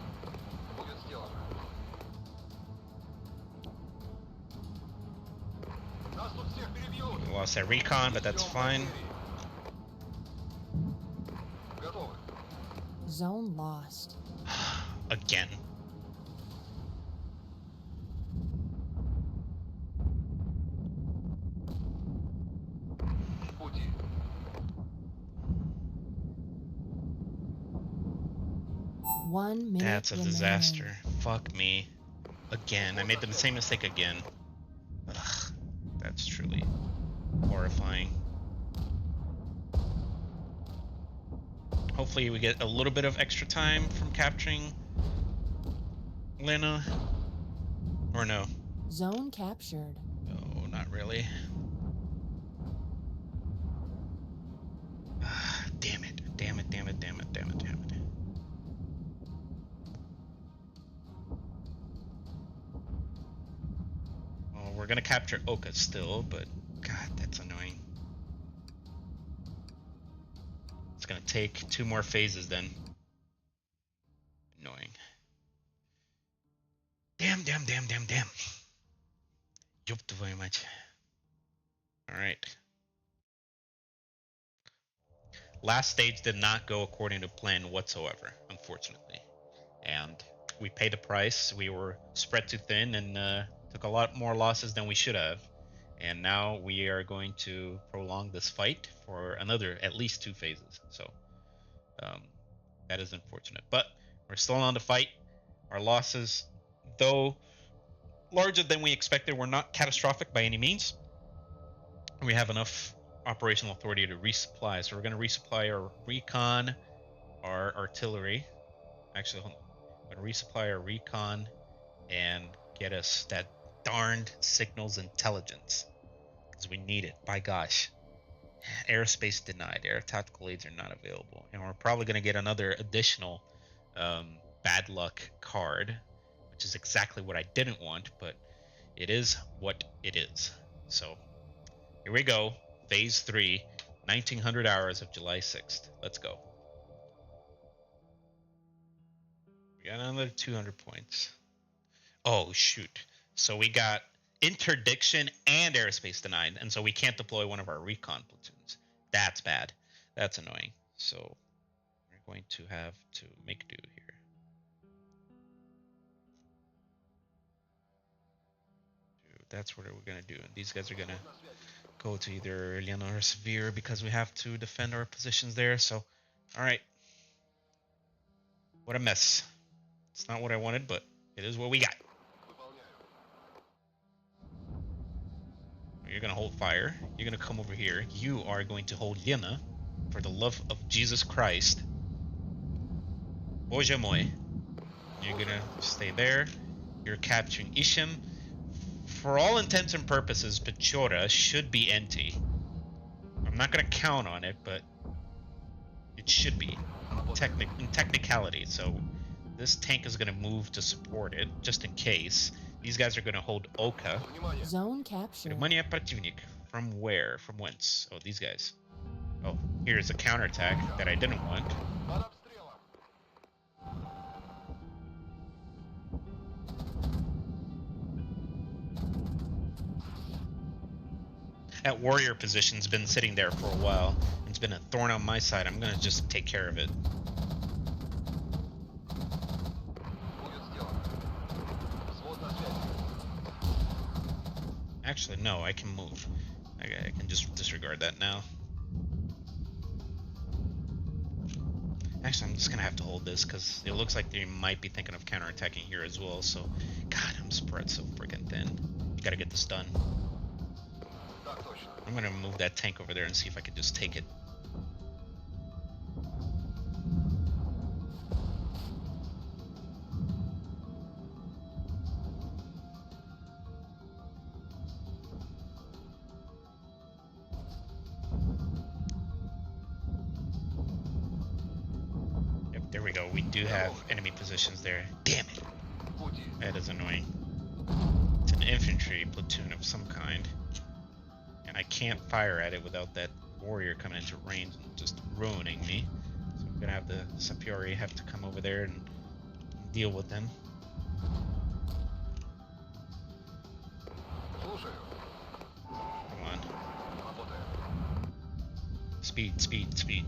Будет сделано. Нас тут всех перебьют. We lost that recon, but that's Несем fine. потери. Готовы. Zone lost. Again. В пути. One minute That's a remaining. disaster. Fuck me. Again. I made the same mistake again. Ugh, that's truly horrifying. Hopefully we get a little bit of extra time from capturing Lena. Or no. Zone captured. No, not really. Damn it. Well, we're gonna capture Oka still, but god, that's annoying. It's gonna take 2 more phases then. Annoying. Damn. Ёб твою мать. Alright. Last stage did not go according to plan whatsoever, unfortunately. And we paid the price. We were spread too thin and took a lot more losses than we should have. And now we are going to prolong this fight for another at least 2 phases. So that is unfortunate. But we're still on the fight. Our losses, though larger than we expected, were not catastrophic by any means. We have enough operational authority to resupply. So we're going to resupply our recon, our artillery. Actually, hold on. I'm going to resupply our recon and get us that darned signals intelligence. because we need it. By gosh. Airspace denied. Air tactical aids are not available. And we're probably going to get another additional bad luck card, which is exactly what I didn't want, but it is what it is. So here we go. Phase 3, 1900 hours of July 6th. Let's go. We got another 200 points. Oh, shoot. So we got interdiction and airspace denied, and so we can't deploy one of our recon platoons. That's bad. That's annoying. So we're going to have to make do here. That's what we're going to do. And these guys are going to go to either Eleanor or Severe because we have to defend our positions there. So, all right. What a mess. It's not what I wanted, but it is what we got. You're going to hold fire. You're going to come over here. You are going to hold Lena for the love of Jesus Christ. Boże mój. You're going to stay there. You're capturing Isham. For all intents and purposes, Pechora should be empty. I'm not going to count on it, but it should be in technicality. So this tank is going to move to support it, just in case. These guys are going to hold Oka. Zone captured. Внимание, противник. From where? From whence? Oh, these guys. Oh, here's a counterattack that I didn't want. That warrior position's been sitting there for a while. It's been a thorn on my side. I'm gonna just take care of it. Actually, no, I can move. I can just disregard that now. Actually, I'm just gonna have to hold this because it looks like they might be thinking of counterattacking here as well. So, God, I'm spread so freaking thin. You gotta get this done. I'm gonna move that tank over there and see if I can just take it. Yep, there we go. We do have enemy positions there. Damn it! That is annoying. It's an infantry platoon of some kind. I can't fire at it without that warrior coming into range and just ruining me. So I'm gonna have the Sapiori have to come over there and deal with them. Come on. Speed, speed, speed.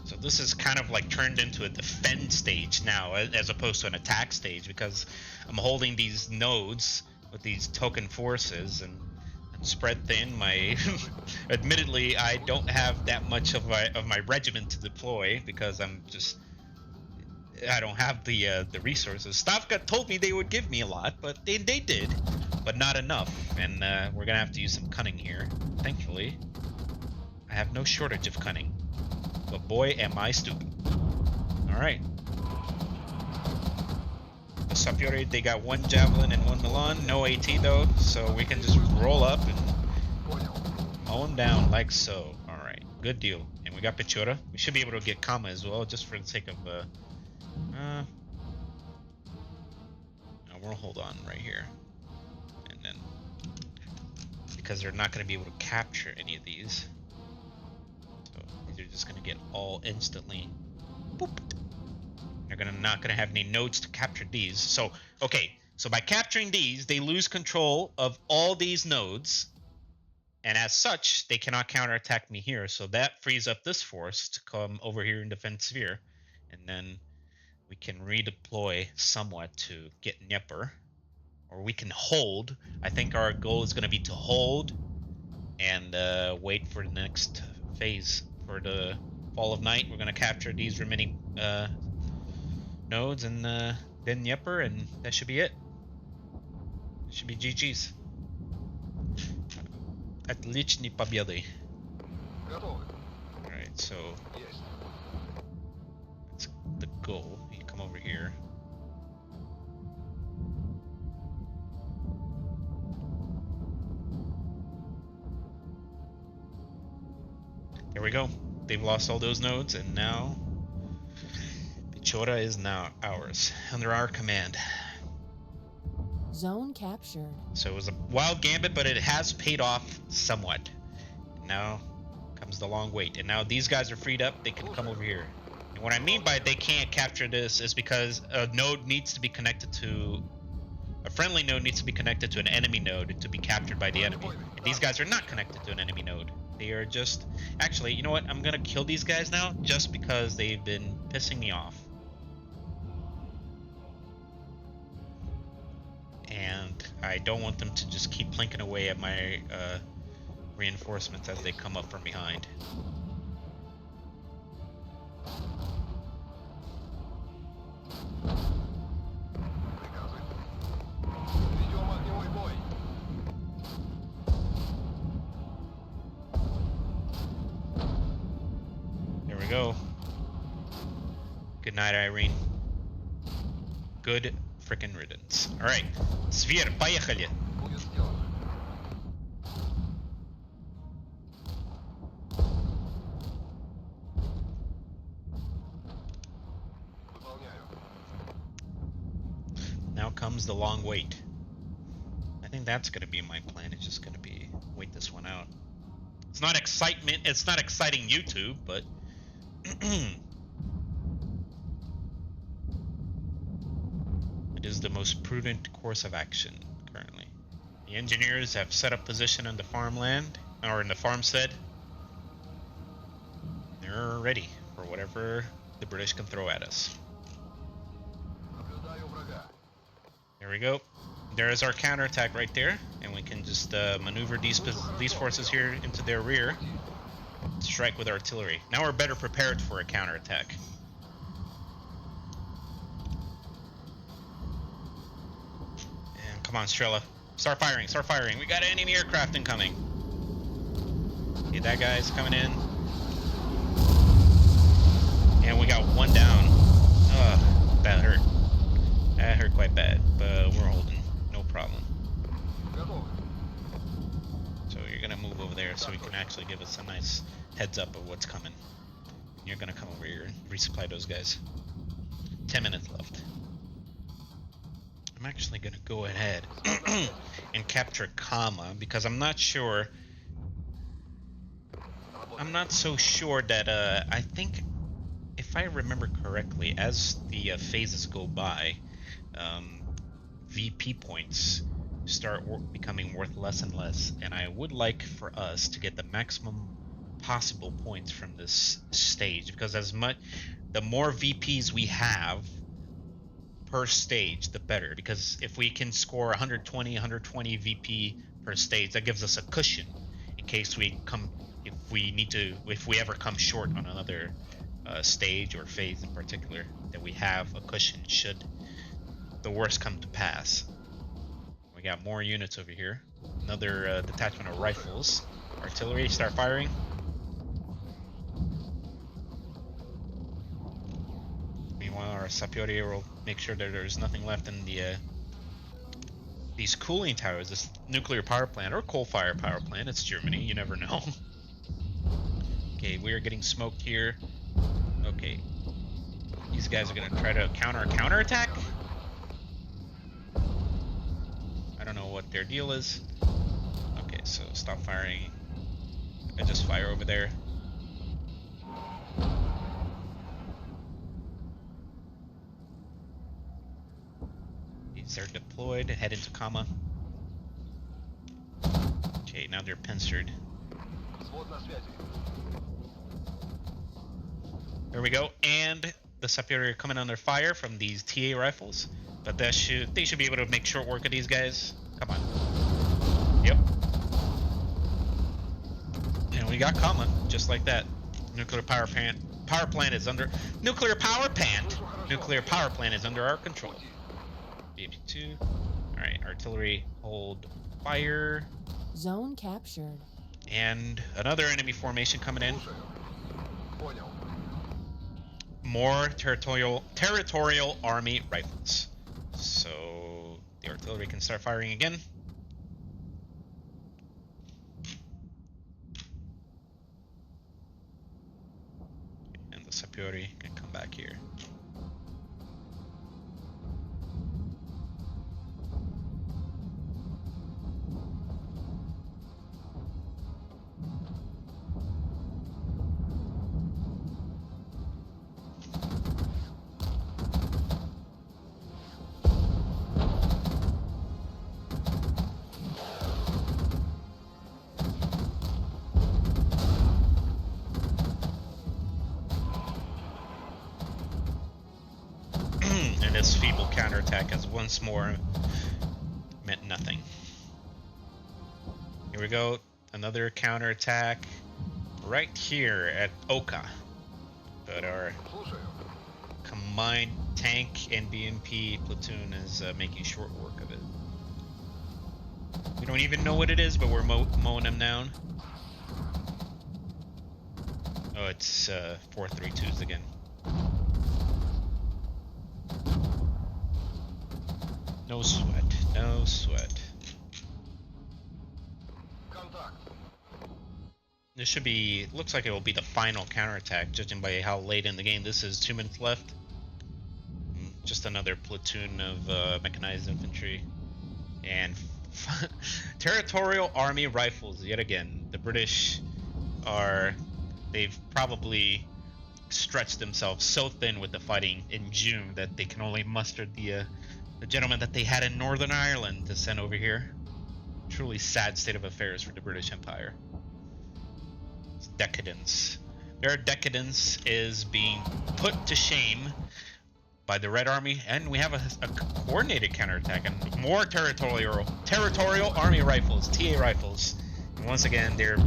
So this is kind of like turned into a defend stage now as opposed to an attack stage because I'm holding these nodes with these token forces and spread thin. My admittedly I don't have that much of my regiment to deploy because I don't have the resources. Stavka told me they would give me a lot, but they did, but not enough. And we're gonna have to use some cunning here. Thankfully, I have no shortage of cunning. But boy, am I stupid. Alright. The Sapiori, they got one Javelin and one Milan. No AT though, so we can just roll up and mow them down like so. Alright, good deal. And we got Pechora. We should be able to get Kama as well, just for the sake of... no, we'll hold on right here. And then... because they're not going to be able to capture any of these. They're just gonna get all instantly. Boop. They're not gonna have any nodes to capture these. So okay, so by capturing these, they lose control of all these nodes, and as such, they cannot counterattack me here. So that frees up this force to come over here and defend Sphere, and then we can redeploy somewhat to get Dnieper, or we can hold. I think our goal is gonna be to hold and wait for the next phase. For the fall of night, we're going to capture these remaining nodes and then Dnieper, and that should be it. It should be GG's. Отличной победы. Alright, so that's the goal. You come over here. Here we go. They've lost all those nodes, and now Pichora is now ours, under our command. Zone captured. So it was a wild gambit, but it has paid off somewhat. Now comes the long wait, and now these guys are freed up. They can come over here. And what I mean by they can't capture this is because a node needs to be connected to a friendly node needs to be connected to an enemy node to be captured by the enemy. And these guys are not connected to an enemy node. They are just... Actually, you know what? I'm gonna kill these guys now just because they've been pissing me off. And I don't want them to just keep plinking away at my reinforcements as they come up from behind. Ведем огневой бой. There we go. Good night, Irene. Good frickin' riddance. Alright. Сверь, поехали! Будет сделано. Выполняю. Now comes the long wait. I think that's gonna be my plan. It's just gonna be wait this one out. It's not excitement. It's not exciting YouTube, but it is the most prudent course of action currently. The engineers have set up position on the farmland or in the farmstead. They're ready for whatever the British can throw at us. Наблюдаю врага. There we go. There's our counterattack right there, and we can just maneuver these forces here into their rear, strike with artillery. Now we're better prepared for a counterattack. And come on, Strela, start firing, start firing. We got enemy aircraft incoming. Okay, that guy's coming in, and we got one down. Ugh, that hurt. That hurt quite bad, but we're holding. No problem. Готовы. So you're gonna move over there so we can actually give us a nice heads up of what's coming. You're gonna come over here and resupply those guys. 10 minutes left. I'm actually gonna go ahead and capture Kama because I'm not sure. I'm not so sure that I think if I remember correctly, as the phases go by, VP points start becoming worth less and less, and I would like for us to get the maximum possible points from this stage, because the more VPs we have per stage, the better, because if we can score 120 VP per stage, that gives us a cushion in case we if we ever come short on another stage or phase in particular, that we have a cushion should the worst come to pass. We got more units over here. Another detachment of rifles. Artillery, start firing. Meanwhile, our Sapori will make sure that there's nothing left in the these cooling towers, this nuclear power plant or coal-fired power plant. It's Germany, you never know. Okay, we are getting smoked here. Okay, these guys are gonna try to counterattack. I don't know what their deal is. Okay, so stop firing. I just fire over there. These are deployed. Head into Kama. Okay, now they're pincered. Взвод на связи. There we go. And the Sapori are coming under fire from these TA rifles. But they should be able to make short work of these guys. Come on. Yep. And we got Kama, just like that. Nuclear power plant is under nuclear power plant is under our control. BP2. Alright, artillery hold fire. Zone captured. And another enemy formation coming in. Слушаю. Понял. More territorial army rifles. So the artillery can start firing again. Fury can come back here. And this feeble counterattack has once more meant nothing. Here we go. Another counterattack right here at Oka. But our Слушаю. combined tank and BMP platoon is making short work of it. We don't even know what it is, but we're mowing them down. Oh, it's 432s again. No sweat, no sweat. Контакт. This should be, looks like it will be the final counterattack, judging by how late in the game this is. 2 minutes left. Just another platoon of mechanized infantry. And territorial army rifles, yet again. The British are, they've probably stretched themselves so thin with the fighting in June that they can only muster the gentleman that they had in Northern Ireland to send over here. Truly sad state of affairs for the British Empire. It's decadence. Their decadence is being put to shame by the Red Army, and we have a coordinated counterattack and more territorial army rifles, TA rifles. And once again, they're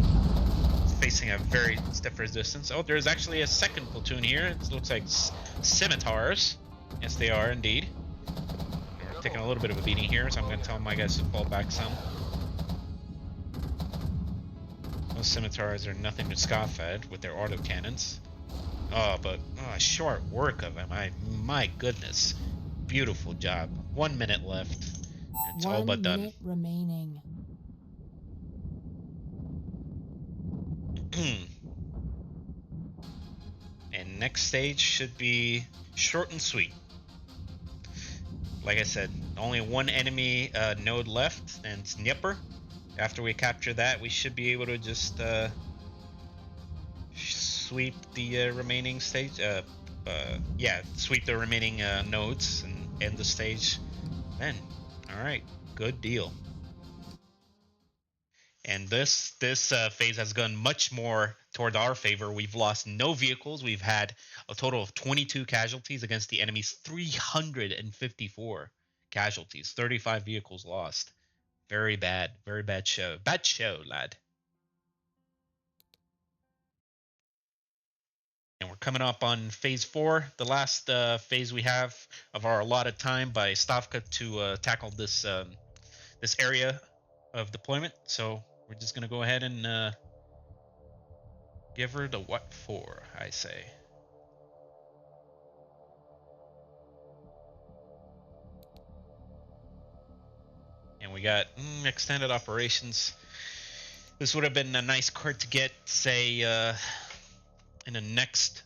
facing a very stiff resistance. Oh, there's actually a second platoon here. It looks like scimitars. Yes, they are indeed. We're taking a little bit of a beating here, so I'm going to tell my guys to fall back some. Those scimitars are nothing to scoff at with their autocannons. Oh, but short work of them. My goodness. Beautiful job. 1 minute left. And it's all but done. 1 minute remaining. And next stage should be short and sweet. Like I said, only one enemy node left, and it's Dnieper. After we capture that, we should be able to just sweep the remaining stage. Sweep the remaining nodes and end the stage. Then, all right, good deal. And this phase has gone much more toward our favor. We've lost no vehicles. We've had a total of 22 casualties against the enemy's 354 casualties. 35 vehicles lost. Very bad show. Bad show, lad. And we're coming up on phase 4, the last phase we have of our allotted time by Stavka to tackle this this area of deployment. So we're just gonna go ahead and give her the what for, I say. And we got extended operations. This would have been a nice card to get, say, in the next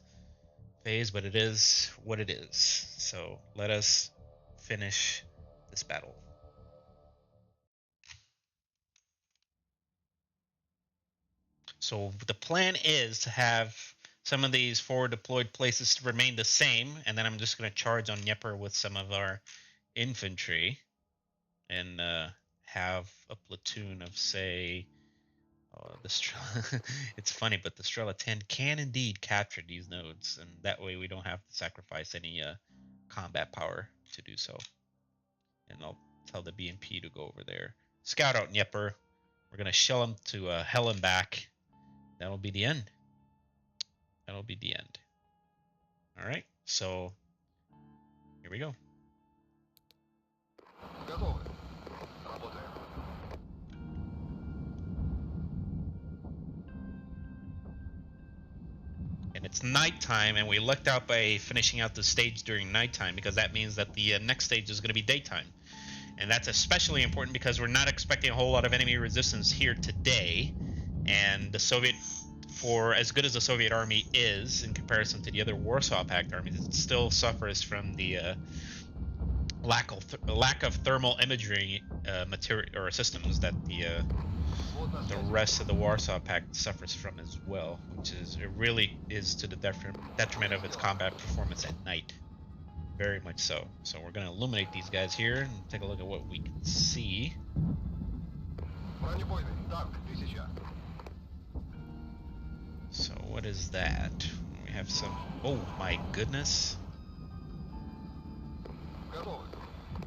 phase, but it is what it is. So let us finish this battle. So the plan is to have some of these forward deployed places to remain the same, and then I'm just going to charge on Dnieper with some of our infantry and have a platoon of, say, the it's funny, but the Strela 10 can indeed capture these nodes, and that way we don't have to sacrifice any combat power to do so. And I'll tell the BMP to go over there, scout out Dnieper. We're going to shell him to hell and back. That'll be the end. That'll be the end. All right, so here we go. Готовы. Работаем. And it's nighttime, and we lucked out by finishing out the stage during nighttime, because that means that the next stage is going to be daytime. And that's especially important because we're not expecting a whole lot of enemy resistance here today. And the Soviet for as good as the Soviet army is in comparison to the other Warsaw Pact armies, it still suffers from the lack of thermal imagery material or systems that the rest of the Warsaw Pact suffers from as well, which is it really is to the detriment of its combat performance at night. Very much so. So we're gonna illuminate these guys here and take a look at what we can see. So what is that? We have some. Oh my goodness.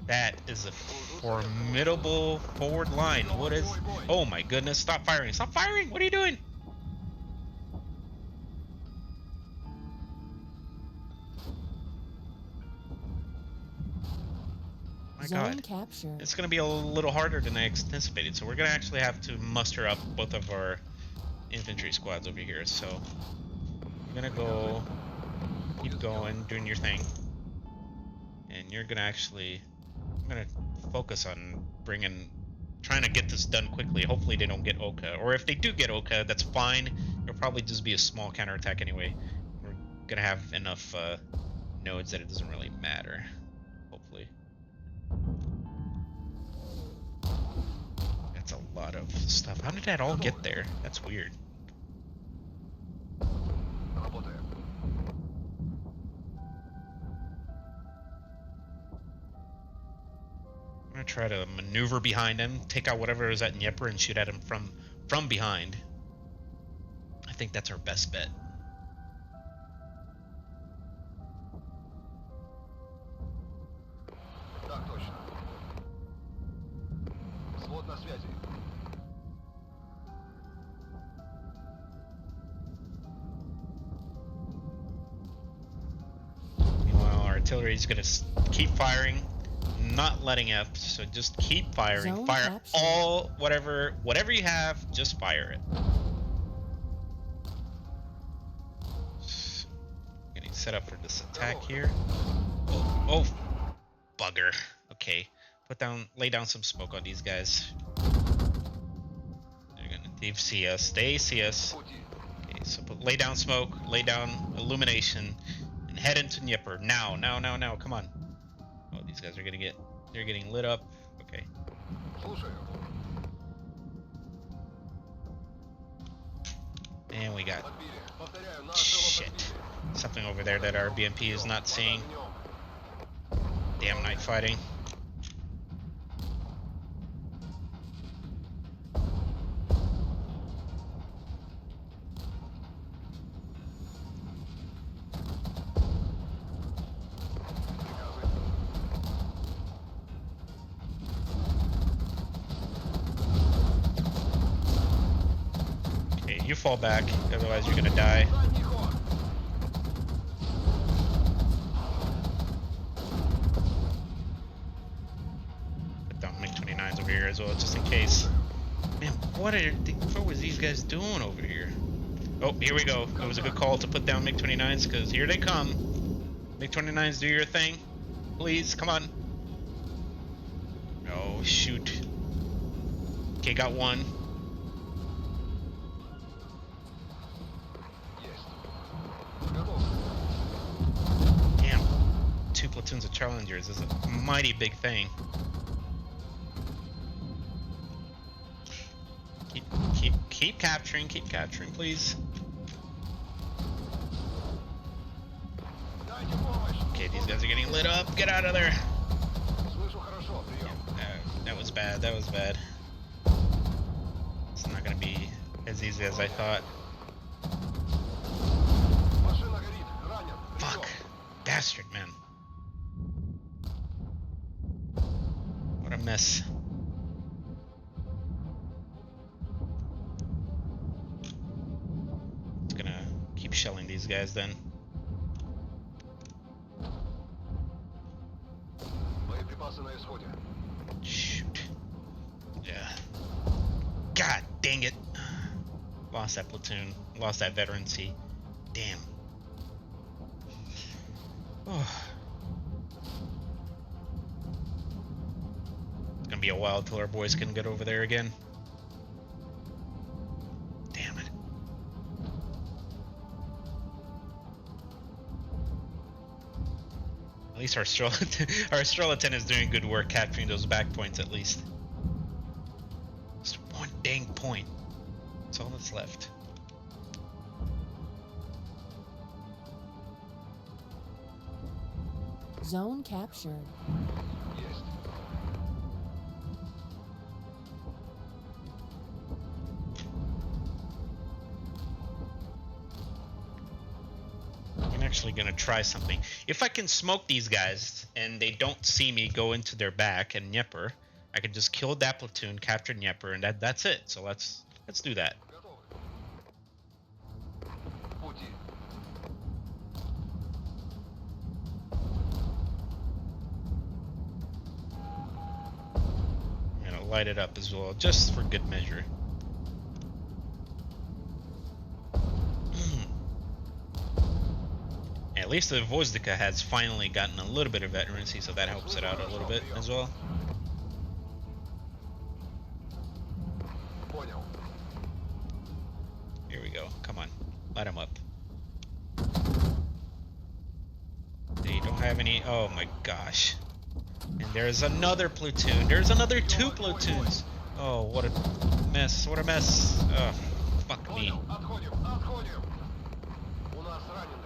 That is a formidable forward line. What is... Oh my goodness, stop firing. Stop firing! What are you doing? My God. Captured. It's going to be a little harder than I anticipated. So we're going to actually have to muster up both of our infantry squads over here. So we're going to go... Keep going, doing your thing. And you're going to actually... I'm gonna focus on trying to get this done quickly. Hopefully they don't get Oka, or if they do get Oka, that's fine. It'll probably just be a small counterattack anyway. We're gonna have enough nodes that it doesn't really matter. Hopefully. That's a lot of stuff. How did that all get there? That's weird. I'm gonna try to maneuver behind him, take out whatever is at Dnieper, and shoot at him from behind. I think that's our best bet. Meanwhile, our artillery is gonna keep firing. Not letting up, so just keep firing. Zone Fire captured. all whatever you have, just fire it. Getting set up for this attack here. Oh, bugger. Okay, lay down some smoke on these guys. They see us. They see us. Okay, so lay down smoke, lay down illumination, and head into Dnieper now. Come on. Oh, these guys are they're getting lit up. Okay. And we got shit. Something over there that our BMP is not seeing. Damn night fighting. You fall back, otherwise you're gonna die. Put down MiG-29s over here as well, just in case. Man, what was these guys doing over here? Oh, here we go. It was a good call to put down MiG-29s, because here they come. MiG-29s, do your thing. Please, come on. Oh, shoot. Okay, got one. Damn, 2 platoons of Challengers is a mighty big thing. Keep capturing, please. Okay, these guys are getting lit up. Get out of there. That was bad. It's not gonna be as easy as I thought. Fuck. Bastard, man. What a mess. It's gonna keep shelling these guys then. Shoot. Yeah. God dang it. Lost that platoon. Lost that veterancy. Damn. Oh. It's gonna be a while till our boys can get over there again. Damn it. At least our Strelatin is doing good work capturing those back points at least. Just one dang point. That's all that's left. Zone captured. Есть. I'm actually gonna try something. If I can smoke these guys and they don't see me go into their back and Dnieper, I can just kill that platoon, capture Dnieper, and that's it. So let's do that. Готовы. В пути. I'm gonna light it up as well, just for good measure. At least the Vozdika has finally gotten a little bit of veterancy, so that helps it out a little bit as well. Понял. Here we go. Come on. Light him up. They don't have any... Oh my gosh. And there's another platoon. There's another 2 platoons. Oh, what a mess. What a mess. Oh, fuck me. Понял. Отходим. Отходим. У нас раненые.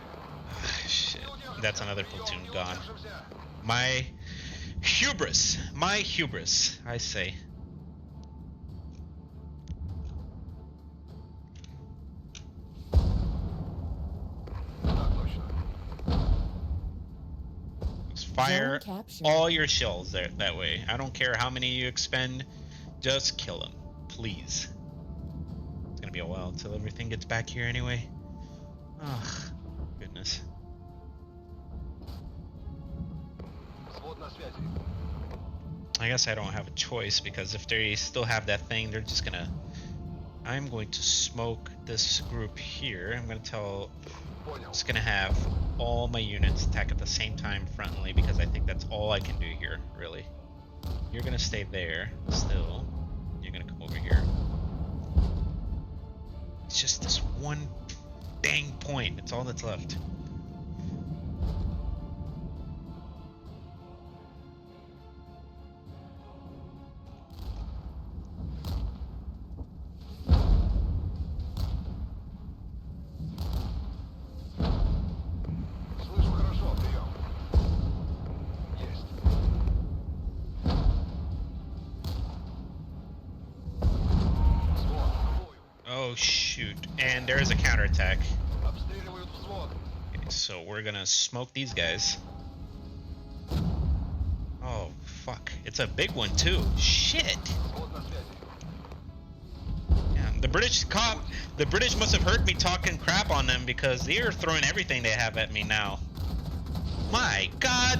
Shit. That's another platoon Не gone. удержимся. My hubris. My hubris, I say. Так точно. Just fire Zone captured. all your shells there that way. I don't care how many you expend. Just kill them, please. It's gonna be a while until everything gets back here anyway. Oh, goodness. Взвод на связи. I guess I don't have a choice because if they still have that thing, they're just gonna... I'm going to smoke this group here. I'm gonna tell... Понял. Just gonna have all my units attack at the same time frontally because I think that's all I can do here, really. You're gonna stay there still. You're gonna come over here. It's just this one dang point. It's all that's left. Слышу хорошо. Прием. Есть. Взвод. В бою. Oh shoot. And there is a counterattack. Обстреливают взвод. Okay, so we're gonna smoke these guys. Oh fuck. It's a big one too. Shit. Взвод на связи. Yeah, the British must have heard me talking crap on them because they are throwing everything they have at me now. My god.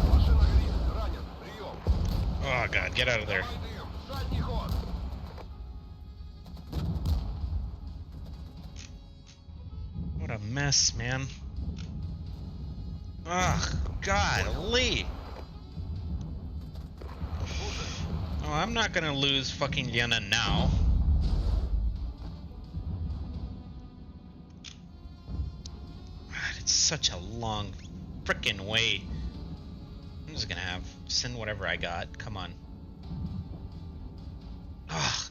Машина горит. Ранен. Прием. Oh god, get out of there. Давай дым. Задний ход. What a mess, man. Ugh, golly. Oh, I'm not gonna lose fucking Liana now. God, it's such a long frickin' way. I'm just gonna send whatever I got. Come on. Ugh.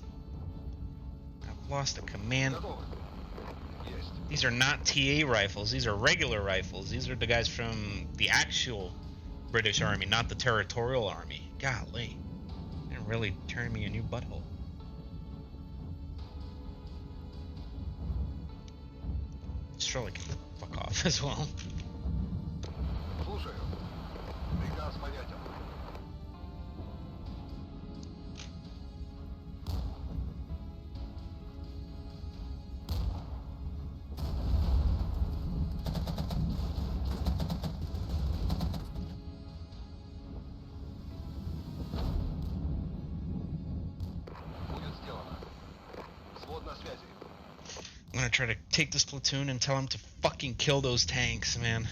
I've lost a command. Готовы. Есть. These are not TA rifles. These are regular rifles. These are the guys from the actual British Army, not the Territorial Army. Golly. They're really turning me a new butthole. Stroller can fuck off as well. Слушаю. Приказ понятен. Будет сделано. Взвод на связи. I'm gonna try to take this platoon and tell him to fucking kill those tanks, man.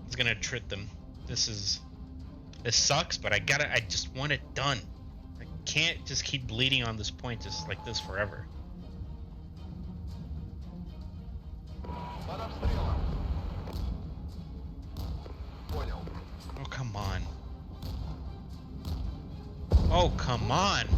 He's gonna trick them. This is This sucks, but I just want it done. I can't just keep bleeding on this point just like this forever. Под обстрелом. Понял. Oh, come on. Oh, come on.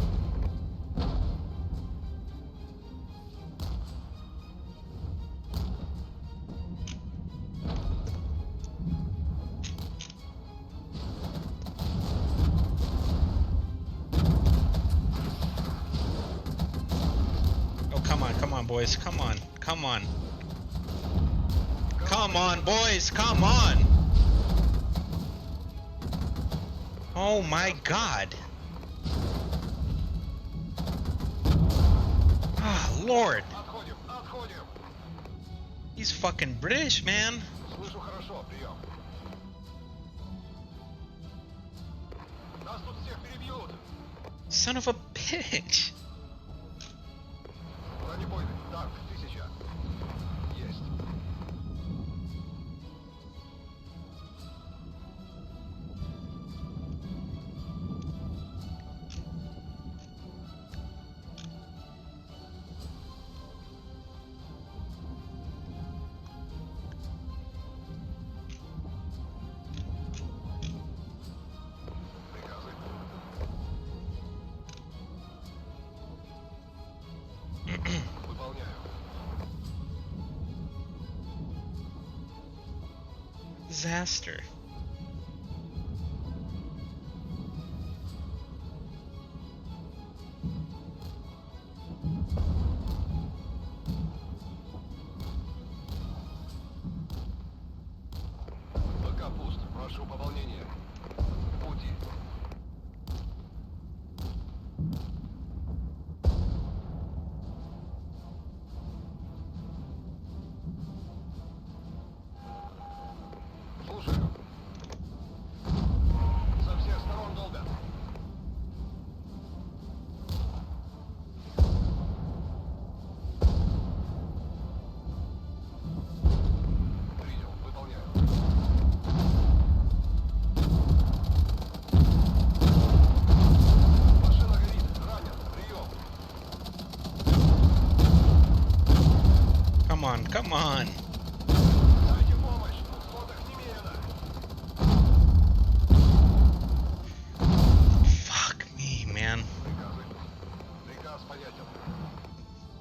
Oh, come on, boys. Come on. Come on. Come on, boys. Come on. Oh my God. Ah, Lord. Отходим, отходим. He's fucking British, man. Слышу хорошо, прием. Нас тут всех перебьют. Son of a bitch. Бронебойный. Так, 1000. Есть. Приказы. Выполняю. Disaster. БК пуст. Прошу пополнения. В пути. Слушаю. Со всех сторон долбят. Принял. Выполняю. Машина горит. Ранен. Прием. Come on, come on. Дайте помощь. Сотах немедленно. Fuck me, man. Приказы. Приказ понятен.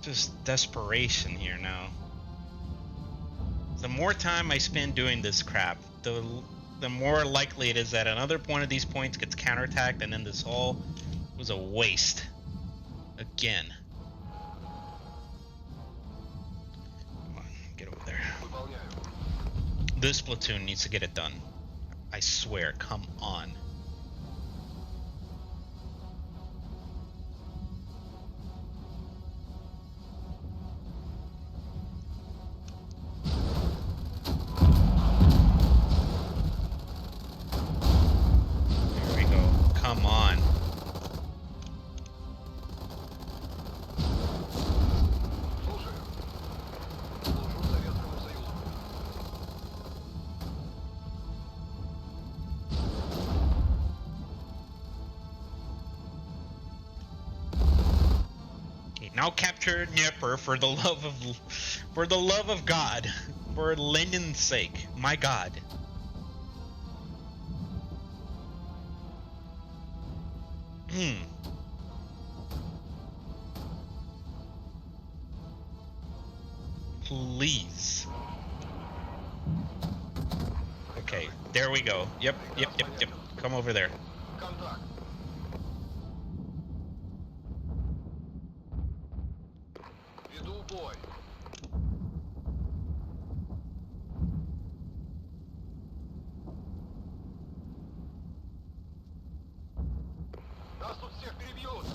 Just desperation here now. The more time I spend doing this crap, the more likely it is that another point of these points gets counterattacked, and then this all was a waste. Again. Come on, get over there. Выполняю. This platoon needs to get it done. I swear, come on. There we go. Come on. Слушаю. Служу Советскому Союзу. Okay, now capture Dnieper for the love of God, for Lenin's sake. My God. Please. Okay, there we go. Yep. Come over there. Контакт. Веду бой. Нас тут всех перебьют.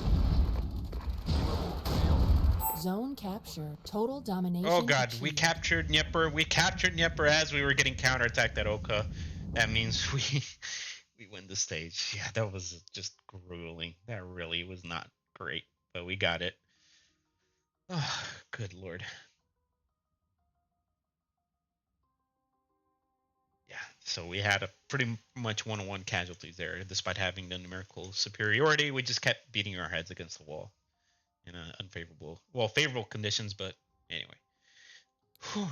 Не могу. Прием. Zone captured. Total domination. Oh God, we achieved. captured Dnieper. We captured Dnieper as we were getting counterattacked at Oka. That means we win the stage. Yeah, that was just grueling. That really was not great, but we got it. Oh, good Lord. Yeah. So we had a pretty much one-on-one casualties there. Despite having the numerical superiority, we just kept beating our heads against the wall in favorable conditions, but anyway.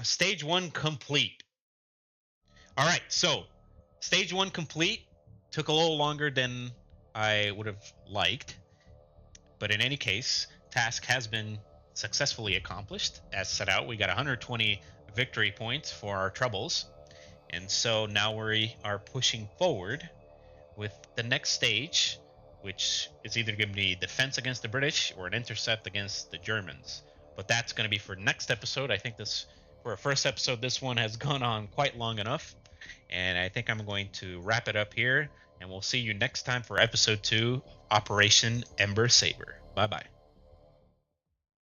Stage 1 complete. All right, so stage 1 complete. Took a little longer than I would have liked, but in any case, task has been successfully accomplished. As set out, we got 120 victory points for our troubles, and so now we are pushing forward with the next stage, which is either going to be defense against the British or an intercept against the Germans. But that's going to be for next episode. I think this, for a first episode, this one has gone on quite long enough, and I think I'm going to wrap it up here, and we'll see you next time for episode 2, Operation Ember Saber. Bye-bye.